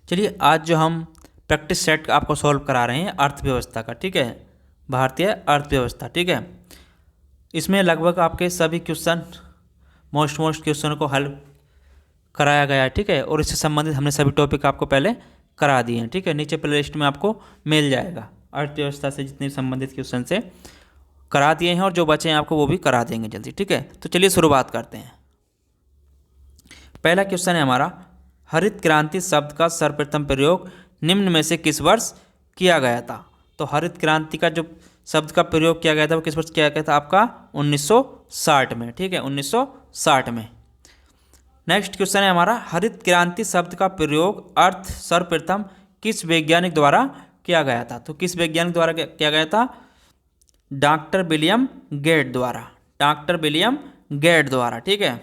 चलिए आज जो हम प्रैक्टिस सेट आपको सॉल्व करा रहे हैं अर्थव्यवस्था का, ठीक है, भारतीय अर्थव्यवस्था, ठीक है। इसमें लगभग आपके सभी क्वेश्चन मोस्ट क्वेश्चन को हल कराया गया है, ठीक है, और इससे संबंधित हमने सभी टॉपिक आपको पहले करा दिए हैं, ठीक है। नीचे प्ले लिस्ट में आपको मिल जाएगा, अर्थव्यवस्था से जितने संबंधित क्वेश्चन से करा दिए हैं और जो बचे हैं आपको वो भी करा देंगे जल्दी, ठीक है। तो चलिए शुरुआत करते हैं। पहला क्वेश्चन है हमारा, हरित क्रांति शब्द का सर्वप्रथम प्रयोग निम्न में से किस वर्ष किया गया था। तो हरित क्रांति का जो शब्द का प्रयोग किया गया था वो किस वर्ष किया गया था आपका 1960 में, ठीक है, 1960 में। नेक्स्ट क्वेश्चन है हमारा, हरित क्रांति शब्द का प्रयोग अर्थ सर्वप्रथम किस वैज्ञानिक द्वारा किया गया था। तो किस वैज्ञानिक द्वारा किया गया था, डॉक्टर विलियम गेट द्वारा, डॉक्टर विलियम गेट द्वारा, ठीक है।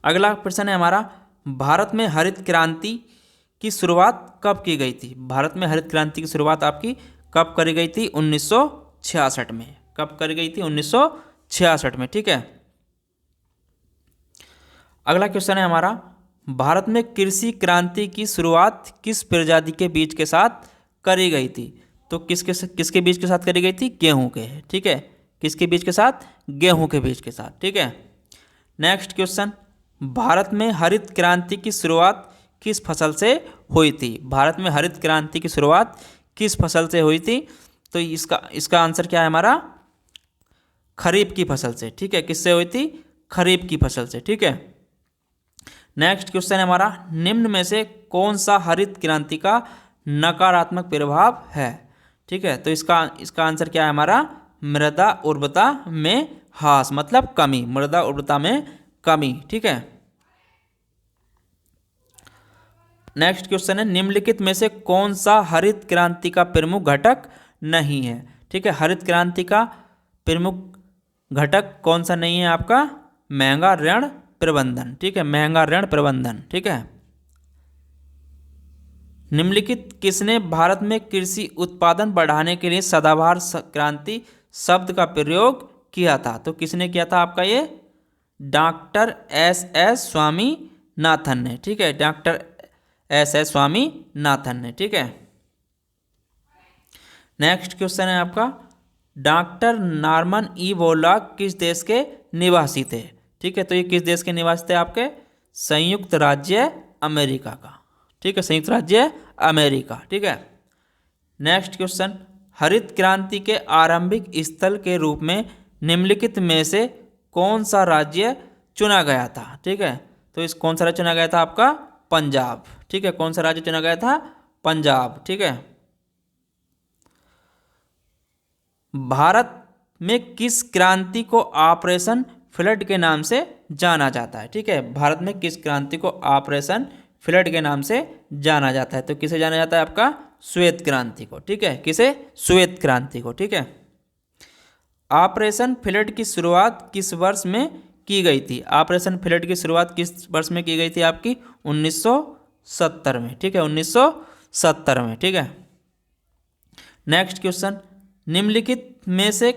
अगला प्रश्न है हमारा, भारत में हरित क्रांति की शुरुआत कब की गई थी। भारत में हरित क्रांति की शुरुआत आपकी कब करी गई थी 1966 में, कब करी गई थी 1966 में, ठीक है। अगला क्वेश्चन है हमारा, भारत में कृषि क्रांति की शुरुआत किस प्रजाति के बीज के साथ करी गई थी। तो किसके बीज के साथ करी गई थी, गेहूं के, ठीक है, किसके बीज के साथ, गेहूं के बीज के साथ, ठीक है। नेक्स्ट क्वेश्चन, भारत में हरित क्रांति की शुरुआत किस फसल से हुई थी। भारत में हरित क्रांति की शुरुआत किस फसल से हुई थी। तो इसका आंसर क्या है हमारा, खरीफ की फसल से, ठीक है, किससे हुई थी, खरीफ की फसल से, ठीक है। नेक्स्ट क्वेश्चन है हमारा, निम्न में से कौन सा हरित क्रांति का नकारात्मक प्रभाव है, ठीक है। तो इसका आंसर क्या है हमारा, मृदा उर्वरता में ह्रास, मतलब कमी, मृदा उर्वरता में कमी, ठीक है। नेक्स्ट क्वेश्चन है, निम्नलिखित में से कौन सा हरित क्रांति का प्रमुख घटक नहीं है, ठीक है। हरित क्रांति का प्रमुख घटक कौन सा नहीं है आपका, महंगा ऋण प्रबंधन, ठीक है, महंगा ऋण प्रबंधन, ठीक है। निम्नलिखित किसने भारत में कृषि उत्पादन बढ़ाने के लिए सदाबहार क्रांति शब्द का प्रयोग किया था। तो किसने किया था आपका ये, डॉक्टर एस स्वामीनाथन ने, ठीक है, डॉक्टर एस स्वामीनाथन ने, ठीक है। नेक्स्ट क्वेश्चन है आपका, डॉक्टर नॉर्मन ई बोरलॉग किस देश के निवासी थे, ठीक है। तो ये किस देश के निवासी थे आपके, संयुक्त राज्य अमेरिका का, ठीक है, संयुक्त राज्य अमेरिका, ठीक है। नेक्स्ट क्वेश्चन, हरित क्रांति के आरंभिक स्थल के रूप में निम्नलिखित में से कौन सा राज्य चुना गया था, ठीक है। तो इस कौन सा राज्य चुना गया था आपका, पंजाब, ठीक है, कौन सा राज्य चुना गया था, पंजाब, ठीक है। भारत में किस क्रांति को ऑपरेशन फ्लड के नाम से जाना जाता है, ठीक है। भारत में किस क्रांति को ऑपरेशन फ्लड के नाम से जाना जाता है। तो किसे जाना जाता है आपका, श्वेत क्रांति को, ठीक है, किसे, श्वेत क्रांति को, ठीक है। ऑपरेशन फ्लड की शुरुआत किस वर्ष में की गई थी। ऑपरेशन फ्लड की शुरुआत किस वर्ष में की गई थी आपकी 1970 में, ठीक है, 1970 में, ठीक है। नेक्स्ट क्वेश्चन, निम्नलिखित में से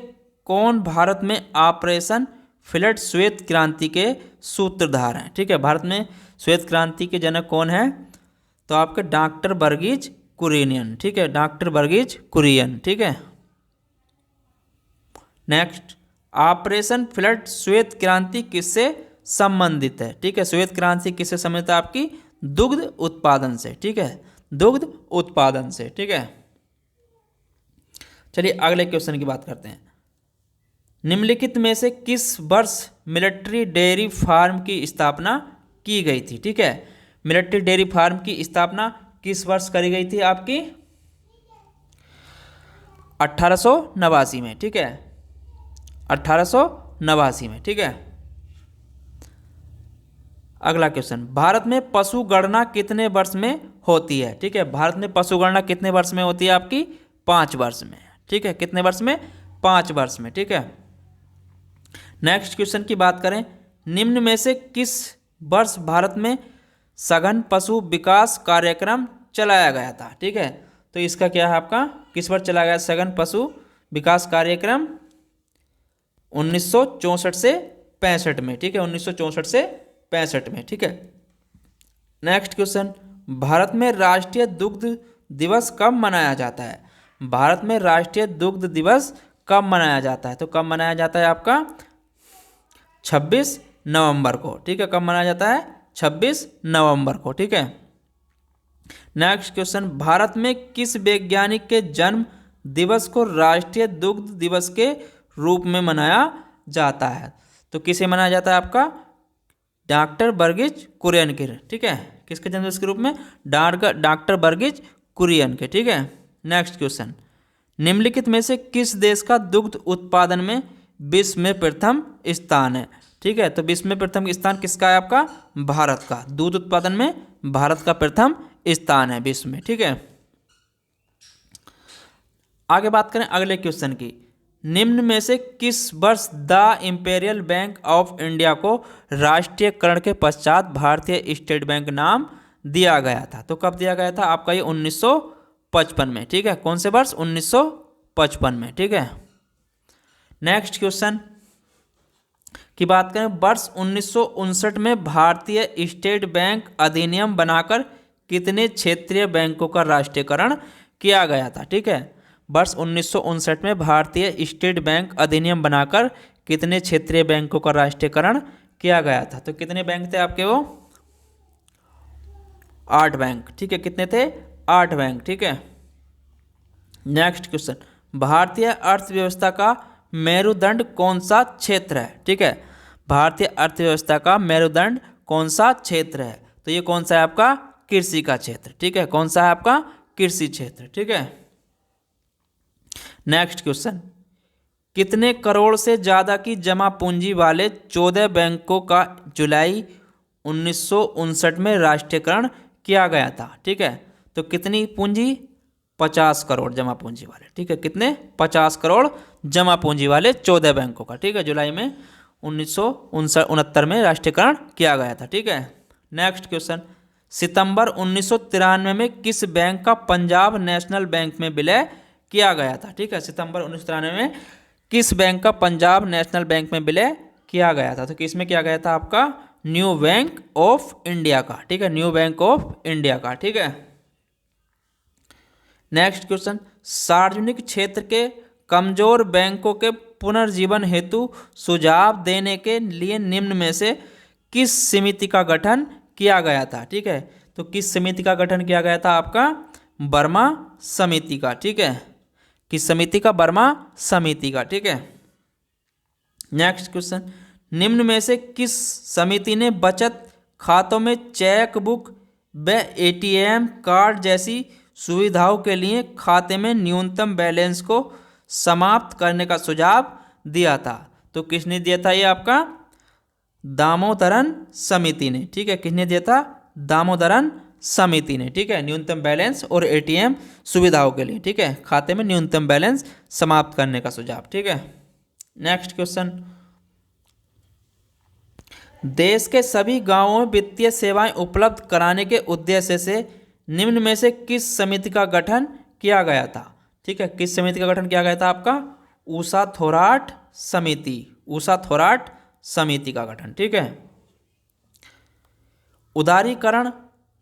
कौन भारत में ऑपरेशन फ्लड श्वेत क्रांति के सूत्रधार हैं, ठीक है। भारत में श्वेत क्रांति के जनक कौन है, तो आपके डॉक्टर वर्गीज कुरियन, ठीक है, डॉक्टर वर्गीज कुरियन, ठीक है। नेक्स्ट, ऑपरेशन फ्लड श्वेत क्रांति किससे संबंधित है, ठीक है। श्वेत क्रांति किससे संबंधित है आपकी, दुग्ध उत्पादन से, ठीक है, दुग्ध उत्पादन से, ठीक है। चलिए अगले क्वेश्चन की बात करते हैं। निम्नलिखित में से किस वर्ष मिलिट्री डेयरी फार्म की स्थापना की गई थी, ठीक है। मिलिट्री डेयरी फार्म की स्थापना किस वर्ष करी गई थी आपकी 1889 में, ठीक है, 1889 में, ठीक है। अगला क्वेश्चन, भारत में पशु गणना कितने वर्ष में होती है, ठीक है। भारत में पशु गणना कितने वर्ष में होती है आपकी 5 वर्ष में, ठीक है, कितने वर्ष में, 5 वर्ष में, ठीक है। नेक्स्ट क्वेश्चन की बात करें, निम्न में से किस वर्ष भारत में सघन पशु विकास कार्यक्रम चलाया गया था, ठीक है। तो इसका क्या है आपका, किस वर्ष चलाया गया सघन पशु विकास कार्यक्रम 1964 से 65 में, ठीक है, 1964 से 65 में, ठीक है। नेक्स्ट क्वेश्चन, भारत में राष्ट्रीय दुग्ध दिवस कब मनाया जाता है? भारत में राष्ट्रीय दुग्ध दिवस कब मनाया जाता है? तो कब मनाया जाता है आपका 26 नवंबर को। ठीक है, कब मनाया जाता है? 26 नवंबर को। ठीक है। नेक्स्ट क्वेश्चन, भारत में किस वैज्ञानिक के जन्म दिवस को राष्ट्रीय दुग्ध दिवस के रूप में मनाया जाता है? तो किसे मनाया जाता है आपका? डॉक्टर वर्गीज कुरियन के। ठीक है, किसके जन्म दिवस के रूप में? डॉक्टर वर्गीज कुरियन के। ठीक है। नेक्स्ट क्वेश्चन, निम्नलिखित में से किस देश का दुग्ध उत्पादन में विश्व में प्रथम स्थान है? ठीक है, तो विश्व में प्रथम स्थान किसका है आपका? भारत का। दूध उत्पादन में भारत का प्रथम स्थान है विश्व में। ठीक है। आगे बात करें अगले क्वेश्चन की, निम्न में से किस वर्ष the imperial bank of India को राष्ट्रीयकरण के पश्चात भारतीय स्टेट बैंक नाम दिया गया था? तो कब दिया गया था आपका? ये 1955 में। ठीक है, कौन से वर्ष? 1955 में। ठीक है। नेक्स्ट क्वेश्चन की बात करें, वर्ष 1959 में भारतीय स्टेट बैंक अधिनियम बनाकर कितने क्षेत्रीय बैंकों का राष्ट्रीयकरण किया गया था? ठीक है, वर्ष 1959 में भारतीय स्टेट बैंक अधिनियम बनाकर कितने क्षेत्रीय बैंकों का राष्ट्रीयकरण किया गया था? तो कितने बैंक थे आपके? वो 8 बैंक। ठीक है, कितने थे? 8 बैंक। ठीक है। नेक्स्ट क्वेश्चन, भारतीय अर्थव्यवस्था का मेरुदंड कौन सा क्षेत्र है? ठीक है, भारतीय अर्थव्यवस्था का मेरुदंड कौन सा क्षेत्र है? तो ये कौन सा है आपका? कृषि का क्षेत्र। ठीक है, कौन सा है आपका? कृषि क्षेत्र। ठीक है। नेक्स्ट क्वेश्चन, कितने करोड़ से ज़्यादा की जमा पूंजी वाले 14 बैंकों का जुलाई 1959 में राष्ट्रीयकरण किया गया था? ठीक है, तो कितनी पूंजी? 50 करोड़ जमा पूंजी वाले। ठीक है, कितने? 50 करोड़ जमा पूंजी वाले 14 बैंकों का। ठीक है, जुलाई में 1969 में राष्ट्रीयकरण किया गया था। ठीक है। नेक्स्ट क्वेश्चन, सितंबर 1993 में किस बैंक का पंजाब नेशनल बैंक में विलय किया गया था? ठीक है, सितंबर 1993 में किस बैंक का पंजाब नेशनल बैंक में विलय किया गया था? तो किस में किया गया था आपका? न्यू बैंक ऑफ इंडिया का। ठीक है, न्यू बैंक ऑफ इंडिया का। ठीक है। नेक्स्ट क्वेश्चन, सार्वजनिक क्षेत्र के कमजोर बैंकों के पुनर्जीवन हेतु सुझाव देने के लिए निम्न में से किस समिति का गठन किया गया था? ठीक है, तो किस समिति का गठन किया गया था आपका? वर्मा समिति का। ठीक है, किस समिति का? वर्मा समिति का। ठीक है। नेक्स्ट क्वेश्चन, निम्न में से किस समिति ने बचत खातों में चेक बुक व एटीएम कार्ड जैसी सुविधाओं के लिए खाते में न्यूनतम बैलेंस को समाप्त करने का सुझाव दिया था? तो किसने दिया था? ये आपका दामोदरन समिति ने। ठीक है, किसने दिया था? दामोदरन समिति ने। ठीक है, न्यूनतम बैलेंस और एटीएम सुविधाओं के लिए। ठीक है, खाते में न्यूनतम बैलेंस समाप्त करने का सुझाव। ठीक है। नेक्स्ट क्वेश्चन, देश के सभी गांवों में वित्तीय सेवाएं उपलब्ध कराने के उद्देश्य से निम्न में से किस समिति का गठन किया गया था? ठीक है, किस समिति का गठन किया गया था आपका? ऊषा थोराट समिति। ऊषा थोराट समिति का गठन। ठीक है। उदारीकरण,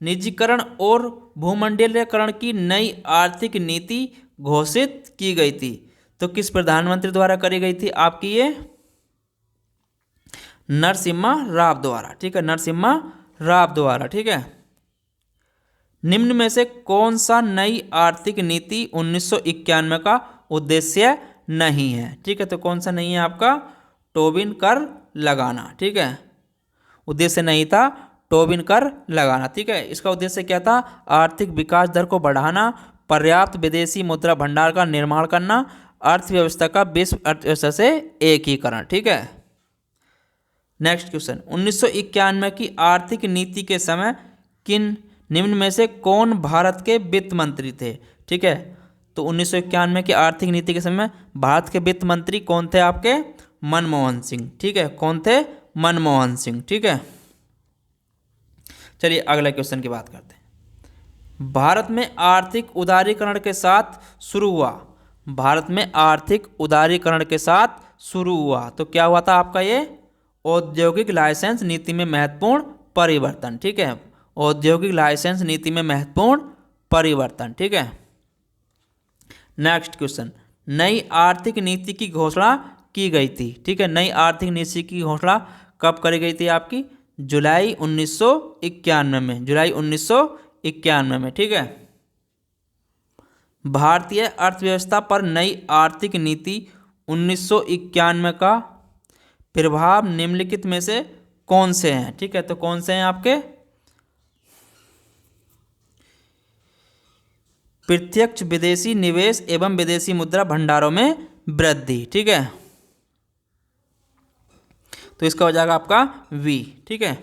निजीकरण और भूमंडलीकरण की नई आर्थिक नीति घोषित की गई थी। तो किस प्रधानमंत्री द्वारा करी गई थी आपकी? ये नरसिम्हा राव द्वारा। ठीक है, नरसिम्हा राव द्वारा। ठीक है। निम्न में से कौन सा नई आर्थिक नीति 1991 का उद्देश्य नहीं है? ठीक है, तो कौन सा नहीं है आपका? टोबिन कर लगाना। ठीक है, उद्देश्य नहीं था टोबिन कर लगाना। ठीक है, इसका उद्देश्य क्या था? आर्थिक विकास दर को बढ़ाना, पर्याप्त विदेशी मुद्रा भंडार का निर्माण करना, अर्थव्यवस्था का विश्व अर्थव्यवस्था से एकीकरण। ठीक है। नेक्स्ट क्वेश्चन, 1991 की आर्थिक नीति के समय किन निम्न में से कौन भारत के वित्त मंत्री थे? ठीक है, तो 1991 की आर्थिक नीति के समय भारत के वित्त मंत्री कौन थे आपके? मनमोहन सिंह। ठीक है, कौन थे? मनमोहन सिंह। ठीक है। चलिए अगले क्वेश्चन की बात करते हैं। भारत में आर्थिक उदारीकरण के साथ शुरू हुआ। भारत में आर्थिक उदारीकरण के साथ शुरू हुआ तो क्या हुआ था आपका? ये औद्योगिक लाइसेंस नीति में महत्वपूर्ण परिवर्तन। ठीक है, औद्योगिक लाइसेंस नीति में महत्वपूर्ण परिवर्तन। ठीक है, नेक्स्ट क्वेश्चन, नई आर्थिक नीति की घोषणा की गई थी। ठीक है, नई आर्थिक नीति की घोषणा कब करी गई थी आपकी? जुलाई 1991 में, जुलाई 1991 में। ठीक है, भारतीय अर्थव्यवस्था पर नई आर्थिक नीति 1991 का प्रभाव निम्नलिखित में से कौन से हैं? ठीक है, तो कौन से हैं आपके? प्रत्यक्ष विदेशी निवेश एवं विदेशी मुद्रा भंडारों में वृद्धि। ठीक है, तो इसका हो जाएगा आपका वी। ठीक है,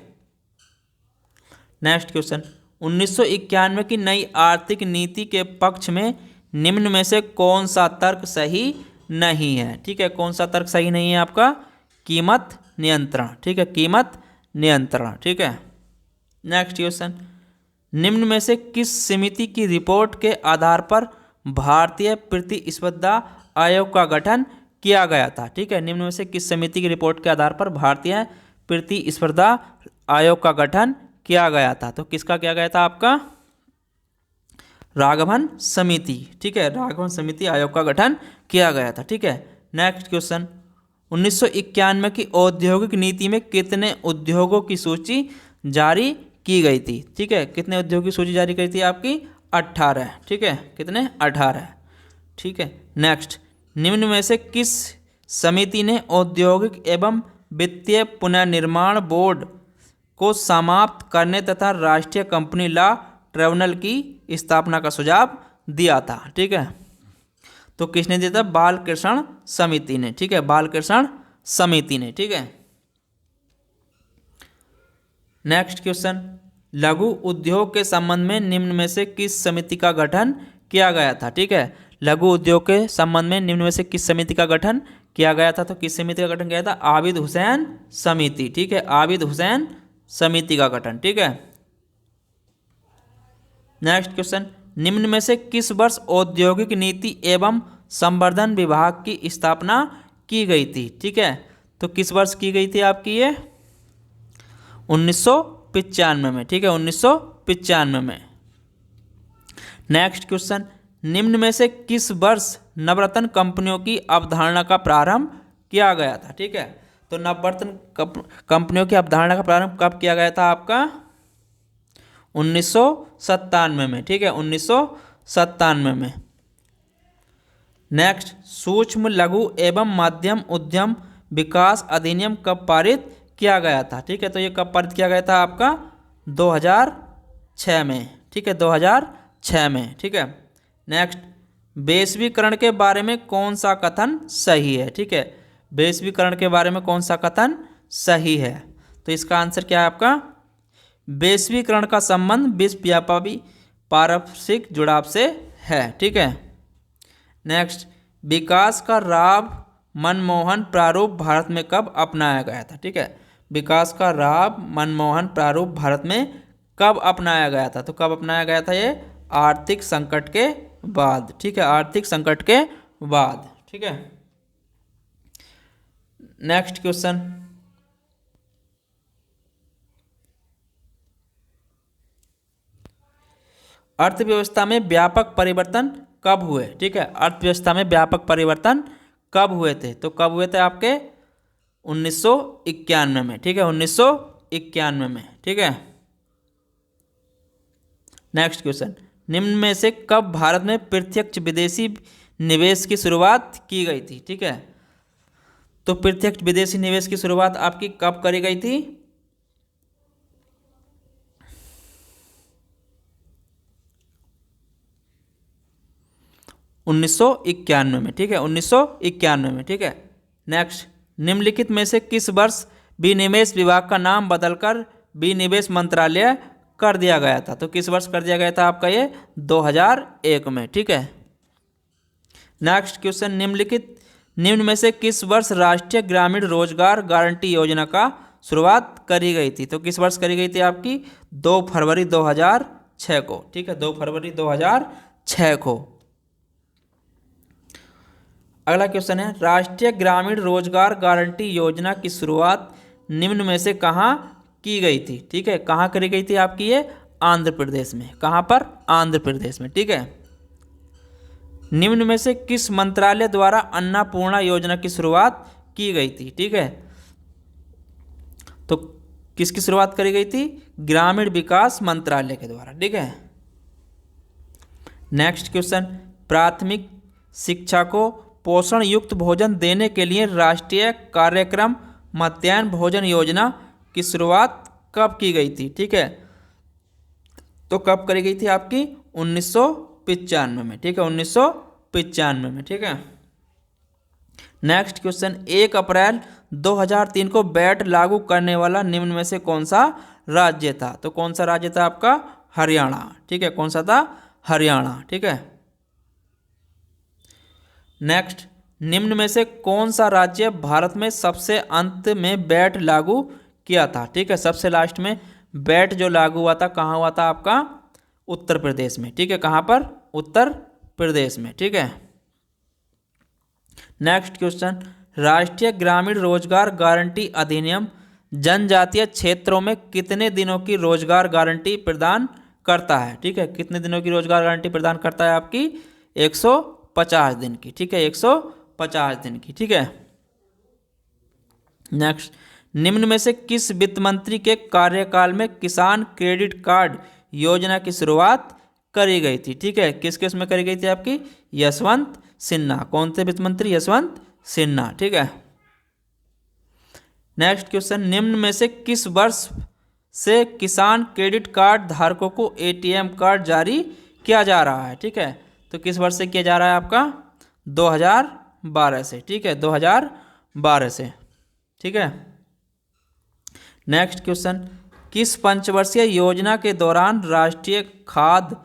नेक्स्ट क्वेश्चन, 1991 की नई आर्थिक नीति के पक्ष में निम्न में से कौन सा तर्क सही नहीं है? ठीक है, कौन सा तर्क सही नहीं है आपका? कीमत नियंत्रण। ठीक है, कीमत नियंत्रण। ठीक है, नेक्स्ट क्वेश्चन, निम्न में से किस समिति की रिपोर्ट के आधार पर भारतीय प्रतिस्पर्धा आयोग का गठन किया गया था? ठीक है, निम्न में से किस समिति की रिपोर्ट के आधार पर भारतीय प्रतिस्पर्धा आयोग का गठन किया गया था? तो किसका किया गया था आपका? राघवन समिति। ठीक है, राघवन समिति आयोग का गठन किया गया था। ठीक है, नेक्स्ट क्वेश्चन, 1991 की औद्योगिक नीति में कितने उद्योगों की सूची जारी की गई थी? ठीक है, कितने उद्योगों की सूची जारी की थी आपकी? 18। ठीक है, कितने? 18। ठीक है, नेक्स्ट, निम्न में से किस समिति ने औद्योगिक एवं वित्तीय पुनर्निर्माण बोर्ड को समाप्त करने तथा राष्ट्रीय कंपनी लॉ ट्रिब्यूनल की स्थापना का सुझाव दिया था? ठीक है, तो किसने दिया था? बालकृष्ण समिति ने। ठीक है, बालकृष्ण समिति ने। ठीक है, नेक्स्ट क्वेश्चन, लघु उद्योग के संबंध में निम्न में से किस समिति का गठन किया गया था? ठीक है, लघु उद्योग के संबंध में निम्न में से किस समिति का गठन किया गया था? तो किस समिति का गठन किया था? आबिद हुसैन समिति। ठीक है, आबिद हुसैन समिति का गठन। ठीक है, नेक्स्ट क्वेश्चन, निम्न में से किस वर्ष औद्योगिक नीति एवं संवर्धन विभाग की स्थापना की गई थी? ठीक है, तो किस वर्ष की गई थी आपकी ये? 1995 में। ठीक है, 1995 में। नेक्स्ट क्वेश्चन, निम्न में से किस वर्ष नवरत्न कंपनियों की अवधारणा का प्रारंभ किया गया था? ठीक है, तो नवरत्न कंपनियों की अवधारणा का प्रारंभ कब किया गया था आपका? 1997 में। ठीक है, 1997 में। नेक्स्ट, सूक्ष्म लघु एवं मध्यम उद्यम विकास अधिनियम कब पारित किया गया था? ठीक है, तो ये कब पारित किया गया था आपका? 2006 में। ठीक है, 2006 में। ठीक है, नेक्स्ट, वैश्वीकरण के बारे में कौन सा कथन सही है? ठीक है, वैश्वीकरण के बारे में कौन सा कथन सही है? तो इसका आंसर क्या है आपका? वैश्वीकरण का संबंध विश्व व्यापारी पारस्परिक जुड़ाव से है। ठीक है, नेक्स्ट, विकास का राव मनमोहन प्रारूप भारत में कब अपनाया गया था? ठीक है, विकास का राव मनमोहन प्रारूप भारत में कब अपनाया गया था? तो कब अपनाया गया था ये? आर्थिक संकट के बाद। ठीक है, आर्थिक संकट के बाद। ठीक है, नेक्स्ट क्वेश्चन, अर्थव्यवस्था में व्यापक परिवर्तन कब हुए? ठीक है, अर्थव्यवस्था में व्यापक परिवर्तन कब हुए थे? तो कब हुए थे आपके? 1991 में। ठीक है, 1991 में। ठीक है, नेक्स्ट क्वेश्चन, निम्न में से कब भारत में प्रत्यक्ष विदेशी निवेश की शुरुआत की गई थी? ठीक है, तो प्रत्यक्ष विदेशी निवेश की शुरुआत आपकी कब करी गई थी? 1991 में। ठीक है, 1991 में। ठीक है, नेक्स्ट, निम्नलिखित में से किस वर्ष विनिवेश विभाग का नाम बदलकर विनिवेश मंत्रालय कर दिया गया था? तो किस वर्ष कर दिया गया था आपका ये? 2001 में। ठीक है, नेक्स्ट क्वेश्चन, निम्न में से किस वर्ष राष्ट्रीय ग्रामीण रोजगार गारंटी योजना का शुरुआत करी गई थी? तो किस वर्ष करी गई थी आपकी? 2 फरवरी 2006 को। ठीक है, 2 फरवरी 2006 को। अगला क्वेश्चन है, राष्ट्रीय ग्रामीण रोजगार गारंटी योजना की शुरुआत निम्न में से कहाँ की गई थी? ठीक है, कहाँ करी गई थी आपकी ये? आंध्र प्रदेश में। कहाँ पर? आंध्र प्रदेश में। ठीक है। निम्न में से किस मंत्रालय द्वारा अन्नपूर्णा योजना की शुरुआत की गई थी? ठीक है, तो किसकी शुरुआत करी गई थी? ग्रामीण विकास मंत्रालय के द्वारा। ठीक है। नेक्स्ट क्वेश्चन, प्राथमिक शिक्षा को पोषण युक्त भोजन देने के लिए राष्ट्रीय कार्यक्रम मध्याह्न भोजन योजना की शुरुआत कब की गई थी? ठीक है, तो कब करी गई थी आपकी? 1995 में। ठीक है, 1995 में। ठीक है। नेक्स्ट क्वेश्चन, 1 अप्रैल 2003 को वैट लागू करने वाला निम्न में से कौन सा राज्य था? तो कौन सा राज्य था आपका? हरियाणा। ठीक है, कौन सा था? हरियाणा। ठीक है। नेक्स्ट, निम्न में से कौन सा राज्य भारत में सबसे अंत में वैट लागू किया था? ठीक है, सबसे लास्ट में वैट जो लागू हुआ था कहाँ हुआ था आपका? उत्तर प्रदेश में। ठीक है, कहाँ पर? उत्तर प्रदेश में। ठीक है। नेक्स्ट क्वेश्चन, राष्ट्रीय ग्रामीण रोजगार गारंटी अधिनियम जनजातीय क्षेत्रों में कितने दिनों की रोजगार गारंटी प्रदान करता है? ठीक है, कितने दिनों की रोजगार गारंटी प्रदान करता है आपकी? 150 दिन की। ठीक है, 150 दिन की। ठीक है। नेक्स्ट, निम्न में से किस वित्त मंत्री के कार्यकाल में किसान क्रेडिट कार्ड योजना की शुरुआत करी गई थी? ठीक है, किस किस में करी गई थी आपकी? यशवंत सिन्हा। कौन थे वित्त मंत्री? यशवंत सिन्हा। ठीक है। नेक्स्ट क्वेश्चन, निम्न में से किस वर्ष से किसान क्रेडिट कार्ड धारकों को एटीएम कार्ड जारी किया जा रहा है? ठीक है, तो किस वर्ष से किया जा रहा है आपका? 2012 से। ठीक है, 2012 से। ठीक है। नेक्स्ट क्वेश्चन, किस पंचवर्षीय योजना के दौरान राष्ट्रीय खाद्य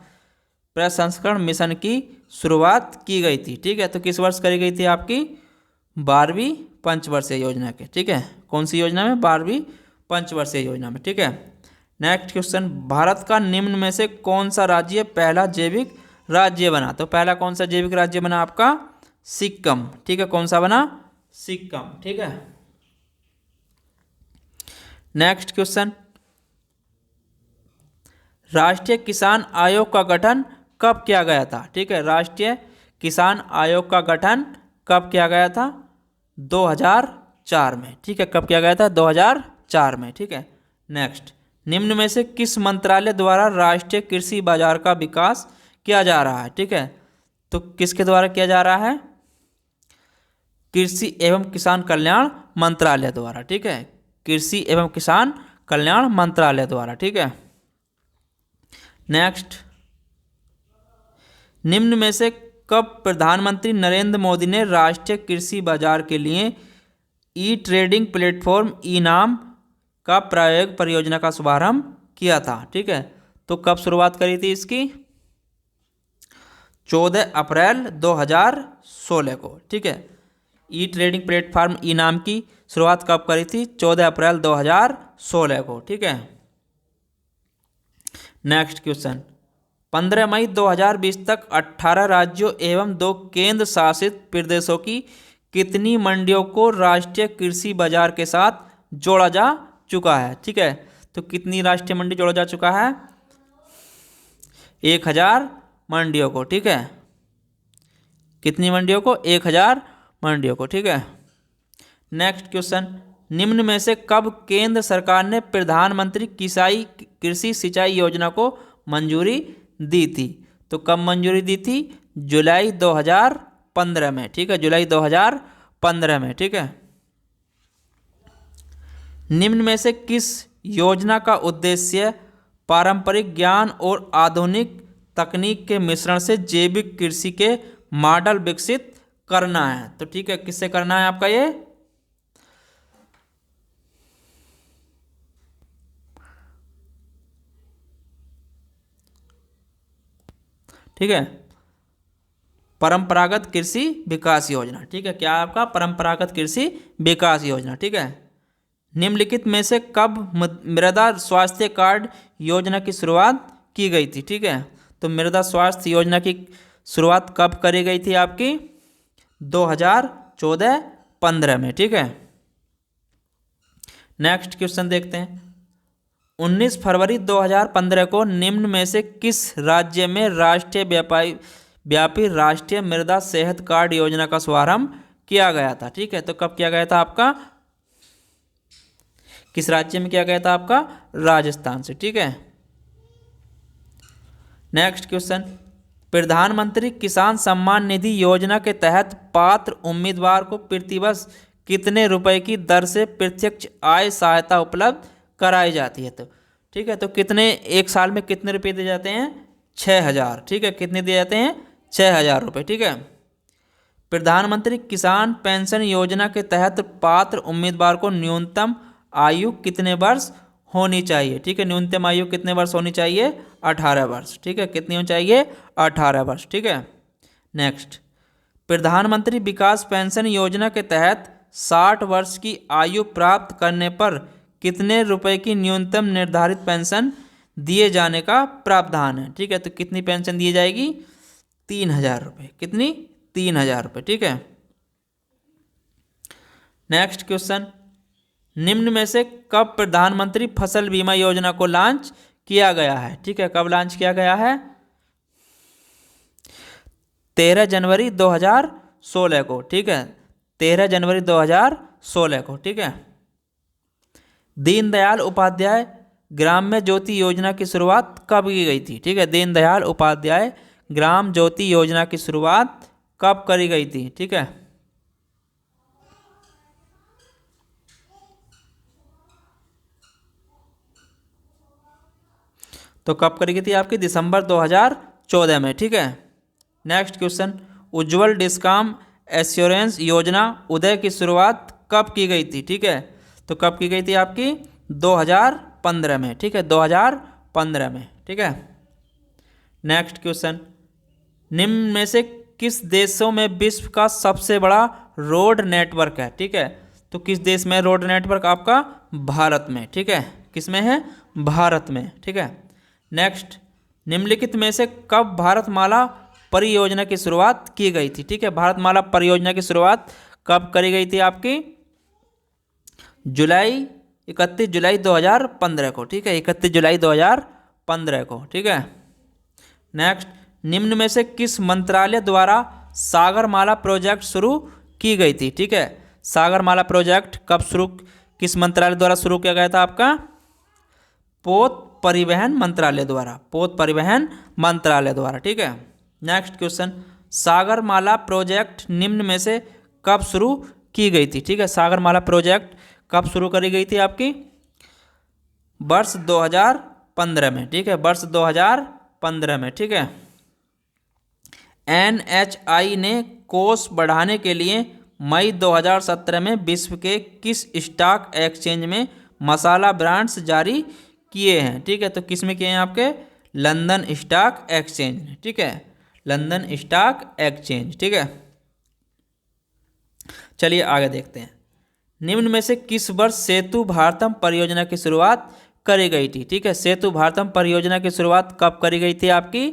प्रसंस्करण मिशन की शुरुआत की गई थी? ठीक है, तो किस वर्ष करी गई थी आपकी? 12वीं पंचवर्षीय योजना के। ठीक है, कौन सी योजना में? 12वीं पंचवर्षीय योजना में। ठीक है। नेक्स्ट क्वेश्चन, भारत का निम्न में से कौन सा राज्य पहला जैविक राज्य बना? तो पहला कौन सा जैविक राज्य बना आपका? सिक्किम। ठीक है, कौन सा बना? सिक्किम। ठीक है। नेक्स्ट क्वेश्चन, राष्ट्रीय किसान आयोग का गठन कब किया गया था? ठीक है, राष्ट्रीय किसान आयोग का गठन कब किया गया था? 2004 में। ठीक है, कब किया गया था? 2004 में। ठीक है। नेक्स्ट, निम्न में से किस मंत्रालय द्वारा राष्ट्रीय कृषि बाजार का विकास किया जा रहा है? ठीक है, तो किसके द्वारा किया जा रहा है? कृषि एवं किसान कल्याण मंत्रालय द्वारा। ठीक है, कृषि एवं किसान कल्याण मंत्रालय द्वारा। ठीक है। नेक्स्ट, निम्न में से कब प्रधानमंत्री नरेंद्र मोदी ने राष्ट्रीय कृषि बाजार के लिए ई ट्रेडिंग प्लेटफॉर्म ई नाम का प्रयोग परियोजना का शुभारंभ किया था? ठीक है, तो कब शुरुआत करी थी इसकी? 14 अप्रैल 2016 को। ठीक है, ई ट्रेडिंग प्लेटफॉर्म ई नाम की शुरुआत कब करी थी? 14 अप्रैल 2016 को। ठीक है। नेक्स्ट क्वेश्चन, 15 मई 2020 तक 18 राज्यों एवं 2 केंद्र शासित प्रदेशों की कितनी मंडियों को राष्ट्रीय कृषि बाजार के साथ जोड़ा जा चुका है? ठीक है, तो कितनी राष्ट्रीय मंडी जोड़ा जा चुका है? 1000 मंडियों को। ठीक है, कितनी मंडियों को? 1000 मंडियों को। ठीक है। नेक्स्ट क्वेश्चन, निम्न में से कब केंद्र सरकार ने प्रधानमंत्री कृषि सिंचाई योजना को मंजूरी दी थी? तो कब मंजूरी दी थी? जुलाई 2015 में। ठीक है, जुलाई 2015 में। ठीक है। निम्न में से किस योजना का उद्देश्य पारंपरिक ज्ञान और आधुनिक तकनीक के मिश्रण से जैविक कृषि के मॉडल विकसित करना है? तो ठीक है, किससे करना है आपका ये? ठीक है, परंपरागत कृषि विकास योजना। ठीक है, क्या आपका? परंपरागत कृषि विकास योजना। ठीक है। निम्नलिखित में से कब मृदा स्वास्थ्य कार्ड योजना की शुरुआत की गई थी? ठीक है, तो मृदा स्वास्थ्य योजना की शुरुआत कब करी गई थी आपकी? 2014-15 में। ठीक है। नेक्स्ट क्वेश्चन देखते हैं, 19 फरवरी 2015 को निम्न में से किस राज्य में राष्ट्रीय व्यापी राष्ट्रीय मृदा सेहत कार्ड योजना का शुभारंभ किया गया था? ठीक है, तो कब किया गया था आपका, किस राज्य में किया गया था आपका? राजस्थान से। ठीक है, नेक्स्ट क्वेश्चन, प्रधानमंत्री किसान सम्मान निधि योजना के तहत पात्र उम्मीदवार को प्रतिवर्ष कितने रुपए की दर से प्रत्यक्ष आय सहायता उपलब्ध कराई जाती है? तो ठीक है, तो कितने, एक साल में कितने रुपए दिए जाते हैं? 6,000। ठीक है, कितने दिए जाते हैं? 6,000 रुपये। ठीक है, प्रधानमंत्री किसान पेंशन योजना के तहत पात्र उम्मीदवार को न्यूनतम आयु कितने वर्ष होनी चाहिए? ठीक है, न्यूनतम आयु कितने वर्ष होनी चाहिए? 18 वर्ष। ठीक है, कितनी होनी चाहिए? 18 वर्ष। ठीक है, नेक्स्ट, प्रधानमंत्री विकास पेंशन योजना के तहत 60 वर्ष की आयु प्राप्त करने पर कितने रुपए की न्यूनतम निर्धारित पेंशन दिए जाने का प्रावधान है? ठीक है, तो कितनी पेंशन दी जाएगी? 3,000 रुपये। कितनी? 3,000 रुपये। ठीक है, नेक्स्ट क्वेश्चन, निम्न में से कब प्रधानमंत्री फसल बीमा योजना को लॉन्च किया गया है? ठीक है, कब लॉन्च किया गया है? 13 जनवरी 2016 को। ठीक है, 13 जनवरी 2016 को। ठीक है, दीनदयाल उपाध्याय ग्राम्य ज्योति योजना की शुरुआत कब की गई थी? ठीक है, दीनदयाल उपाध्याय ग्राम ज्योति योजना की शुरुआत कब करी गई थी? ठीक है, तो कब करी गई थी आपकी? दिसंबर 2014 में। ठीक है, नेक्स्ट क्वेश्चन, उज्ज्वल डिस्कॉम एश्योरेंस योजना उदय की शुरुआत कब की गई थी? ठीक है, तो कब की गई थी आपकी? 2015 में। ठीक है, 2015 में। ठीक है, नेक्स्ट क्वेश्चन, निम्न में से किस देशों में विश्व का सबसे बड़ा रोड नेटवर्क है? ठीक है, तो किस देश में रोड नेटवर्क आपका? भारत में। ठीक है, किस में है? भारत में। ठीक है, नेक्स्ट, निम्नलिखित में से कब भारतमाला परियोजना की शुरुआत की गई थी? ठीक है, भारतमाला परियोजना की शुरुआत कब करी गई थी आपकी? 31 जुलाई 2015 को। ठीक है, 31 जुलाई 2015 को। ठीक है, नेक्स्ट, निम्न में से किस मंत्रालय द्वारा सागरमाला प्रोजेक्ट शुरू की गई थी? ठीक है, सागरमाला प्रोजेक्ट कब शुरू, किस मंत्रालय द्वारा शुरू किया गया था आपका? पोत परिवहन मंत्रालय द्वारा। पोत परिवहन मंत्रालय द्वारा। ठीक है, नेक्स्ट क्वेश्चन, सागरमाला प्रोजेक्ट निम्न में से कब शुरू की गई थी? ठीक है, सागरमाला प्रोजेक्ट कब शुरू करी गई थी आपकी? वर्ष 2015 में। ठीक है, वर्ष 2015 में। ठीक है, NHI ने कोष बढ़ाने के लिए मई 2017 में विश्व के किस स्टॉक एक्सचेंज में मसाला ब्रांड्स जारी किए हैं? ठीक है, तो किस में किए हैं आपके? London stock exchange. ठीक है, लंदन स्टॉक एक्सचेंज। ठीक है, चलिए आगे देखते हैं, निम्न में से किस वर्ष सेतु भारतम परियोजना की शुरुआत करी गई थी? ठीक है, सेतु भारतम परियोजना की शुरुआत कब करी गई थी आपकी?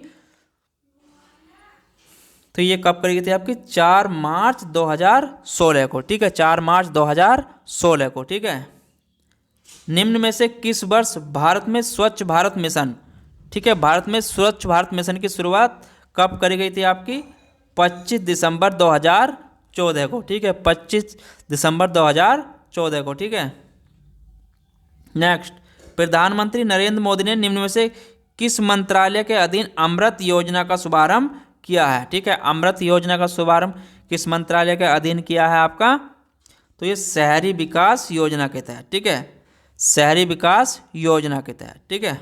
तो ये कब करी गई थी आपकी? 4 मार्च 2016 को। ठीक है, 4 मार्च 2016 को। ठीक है, निम्न में से किस वर्ष भारत में स्वच्छ भारत मिशन, ठीक है, भारत में स्वच्छ भारत मिशन की शुरुआत कब करी गई थी आपकी? 25 दिसंबर 2014 को। ठीक है, 25 दिसंबर 2014 को। ठीक है, नेक्स्ट, प्रधानमंत्री नरेंद्र मोदी ने निम्न में से किस मंत्रालय के अधीन अमृत योजना का शुभारंभ किया है? ठीक है, अमृत योजना का शुभारंभ किस मंत्रालय के अधीन किया है आपका? तो ये शहरी विकास योजना के तहत। ठीक है, शहरी विकास योजना के तहत। ठीक है,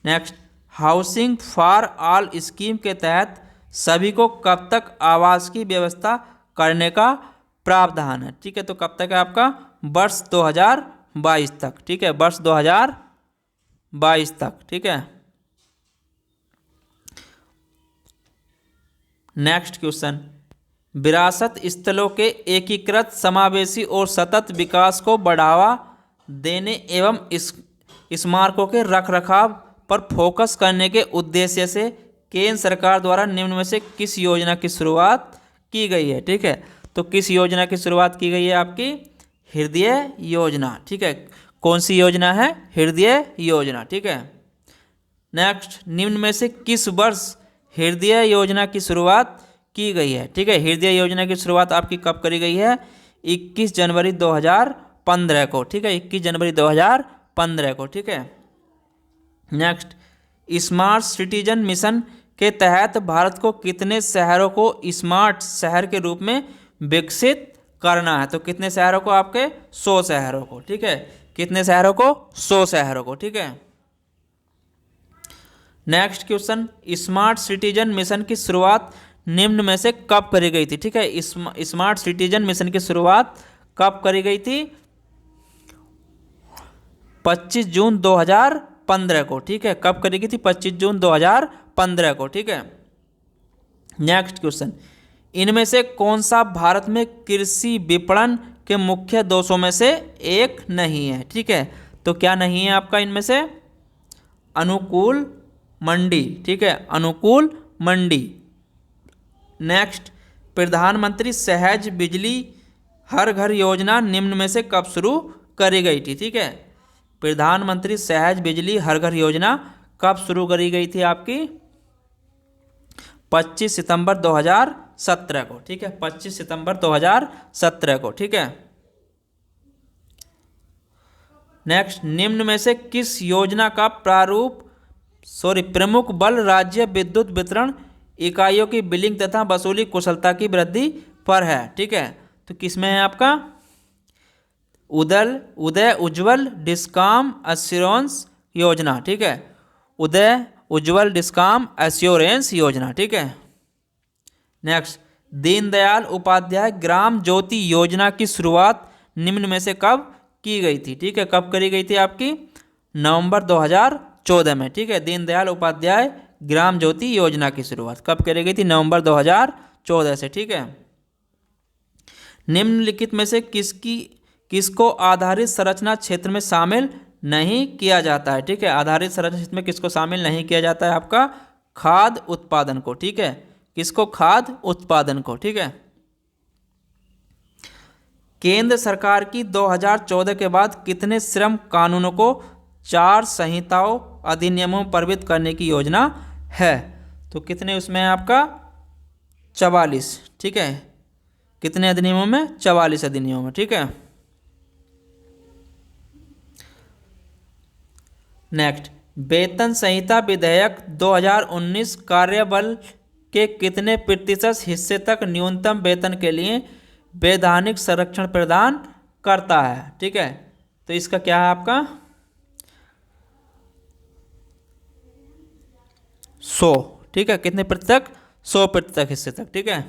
next, housing for all scheme के तहत सभी को कब तक आवास की व्यवस्था करने का प्रावधान है? ठीक है, तो कब तक है आपका? वर्ष 2022 तक। ठीक है, वर्ष 2022 तक। ठीक है, नेक्स्ट क्वेश्चन, विरासत स्थलों के एकीकृत समावेशी और सतत विकास को बढ़ावा देने एवं स्मारकों के रखरखाव पर फोकस करने के उद्देश्य से केंद्र सरकार द्वारा निम्न में से किस योजना की शुरुआत की गई है? ठीक है, तो किस योजना की शुरुआत की गई है आपकी? हृदय योजना। ठीक है, कौन सी योजना है? हृदय योजना, ठीक है। नेक्स्ट, निम्न में से किस वर्ष हृदय योजना की शुरुआत की गई है? ठीक है, हृदय योजना की शुरुआत आपकी कब करी गई है? 21 जनवरी 2015 को, ठीक है, 21 जनवरी 2015 को, ठीक है। नेक्स्ट, स्मार्ट सिटीजन मिशन के तहत भारत को कितने शहरों को स्मार्ट शहर के रूप में विकसित करना है? तो कितने शहरों को? आपके 100 शहरों को, ठीक है। कितने शहरों को? 100 शहरों को, ठीक है। Next question, smart citizen mission की शुरुआत निम्न में से कब करी गई थी? ठीक है, स्मार्ट सिटीजन मिशन की शुरुआत कब करी गई थी? 25 जून 2015 को, ठीक है। कब करी गई थी? 25 जून 2015 को, ठीक है। नेक्स्ट क्वेश्चन, इनमें से कौन सा भारत में कृषि विपणन के मुख्य दोषों में से एक नहीं है? ठीक है, तो क्या नहीं है आपका इनमें से? अनुकूल मंडी, ठीक है, अनुकूल मंडी। नेक्स्ट, प्रधानमंत्री सहज बिजली हर घर योजना निम्न में से कब शुरू करी गई थी? ठीक है, प्रधानमंत्री सहज बिजली हर घर योजना कब शुरू करी गई थी आपकी? 25 सितंबर 2017 को, ठीक है, 25 सितंबर 2017 को, ठीक है। नेक्स्ट, निम्न में से किस योजना का प्रमुख बल राज्य विद्युत वितरण इकाइयों की बिलिंग तथा वसूली कुशलता की वृद्धि पर है? ठीक है, तो किसमें है आपका? उदय उज्ज्वल डिस्काम एश्योरेंस योजना, ठीक है, उदय उज्ज्वल डिस्काम एश्योरेंस योजना, ठीक है। नेक्स्ट, दीनदयाल उपाध्याय ग्राम ज्योति योजना की शुरुआत निम्न में से कब की गई थी? ठीक है, कब करी गई थी आपकी? नवंबर 2014 में, ठीक है। दीनदयाल उपाध्याय ग्राम ज्योति योजना की शुरुआत कब करी गई थी? नवंबर 2014 से, ठीक है। निम्नलिखित में से किसको आधारित संरचना क्षेत्र में शामिल नहीं किया जाता है? ठीक है, आधारित संरचना क्षेत्र में किसको शामिल नहीं किया जाता है? आपका खाद्य उत्पादन को, ठीक है, किसको? खाद्य उत्पादन को, ठीक है। केंद्र सरकार की 2014 के बाद कितने श्रम कानूनों को 4 संहिताओं अधिनियमों में परिवर्तित करने की योजना है? तो कितने उसमें है आपका? 44, ठीक है। कितने अधिनियमों में? 44 अधिनियमों में, ठीक है। नेक्स्ट, वेतन संहिता विधेयक 2019 कार्यबल के कितने प्रतिशत हिस्से तक न्यूनतम वेतन के लिए वैधानिक संरक्षण प्रदान करता है? ठीक है, तो इसका क्या है आपका? 100, ठीक है। कितने प्रतिशत? 100% हिस्से तक, ठीक है।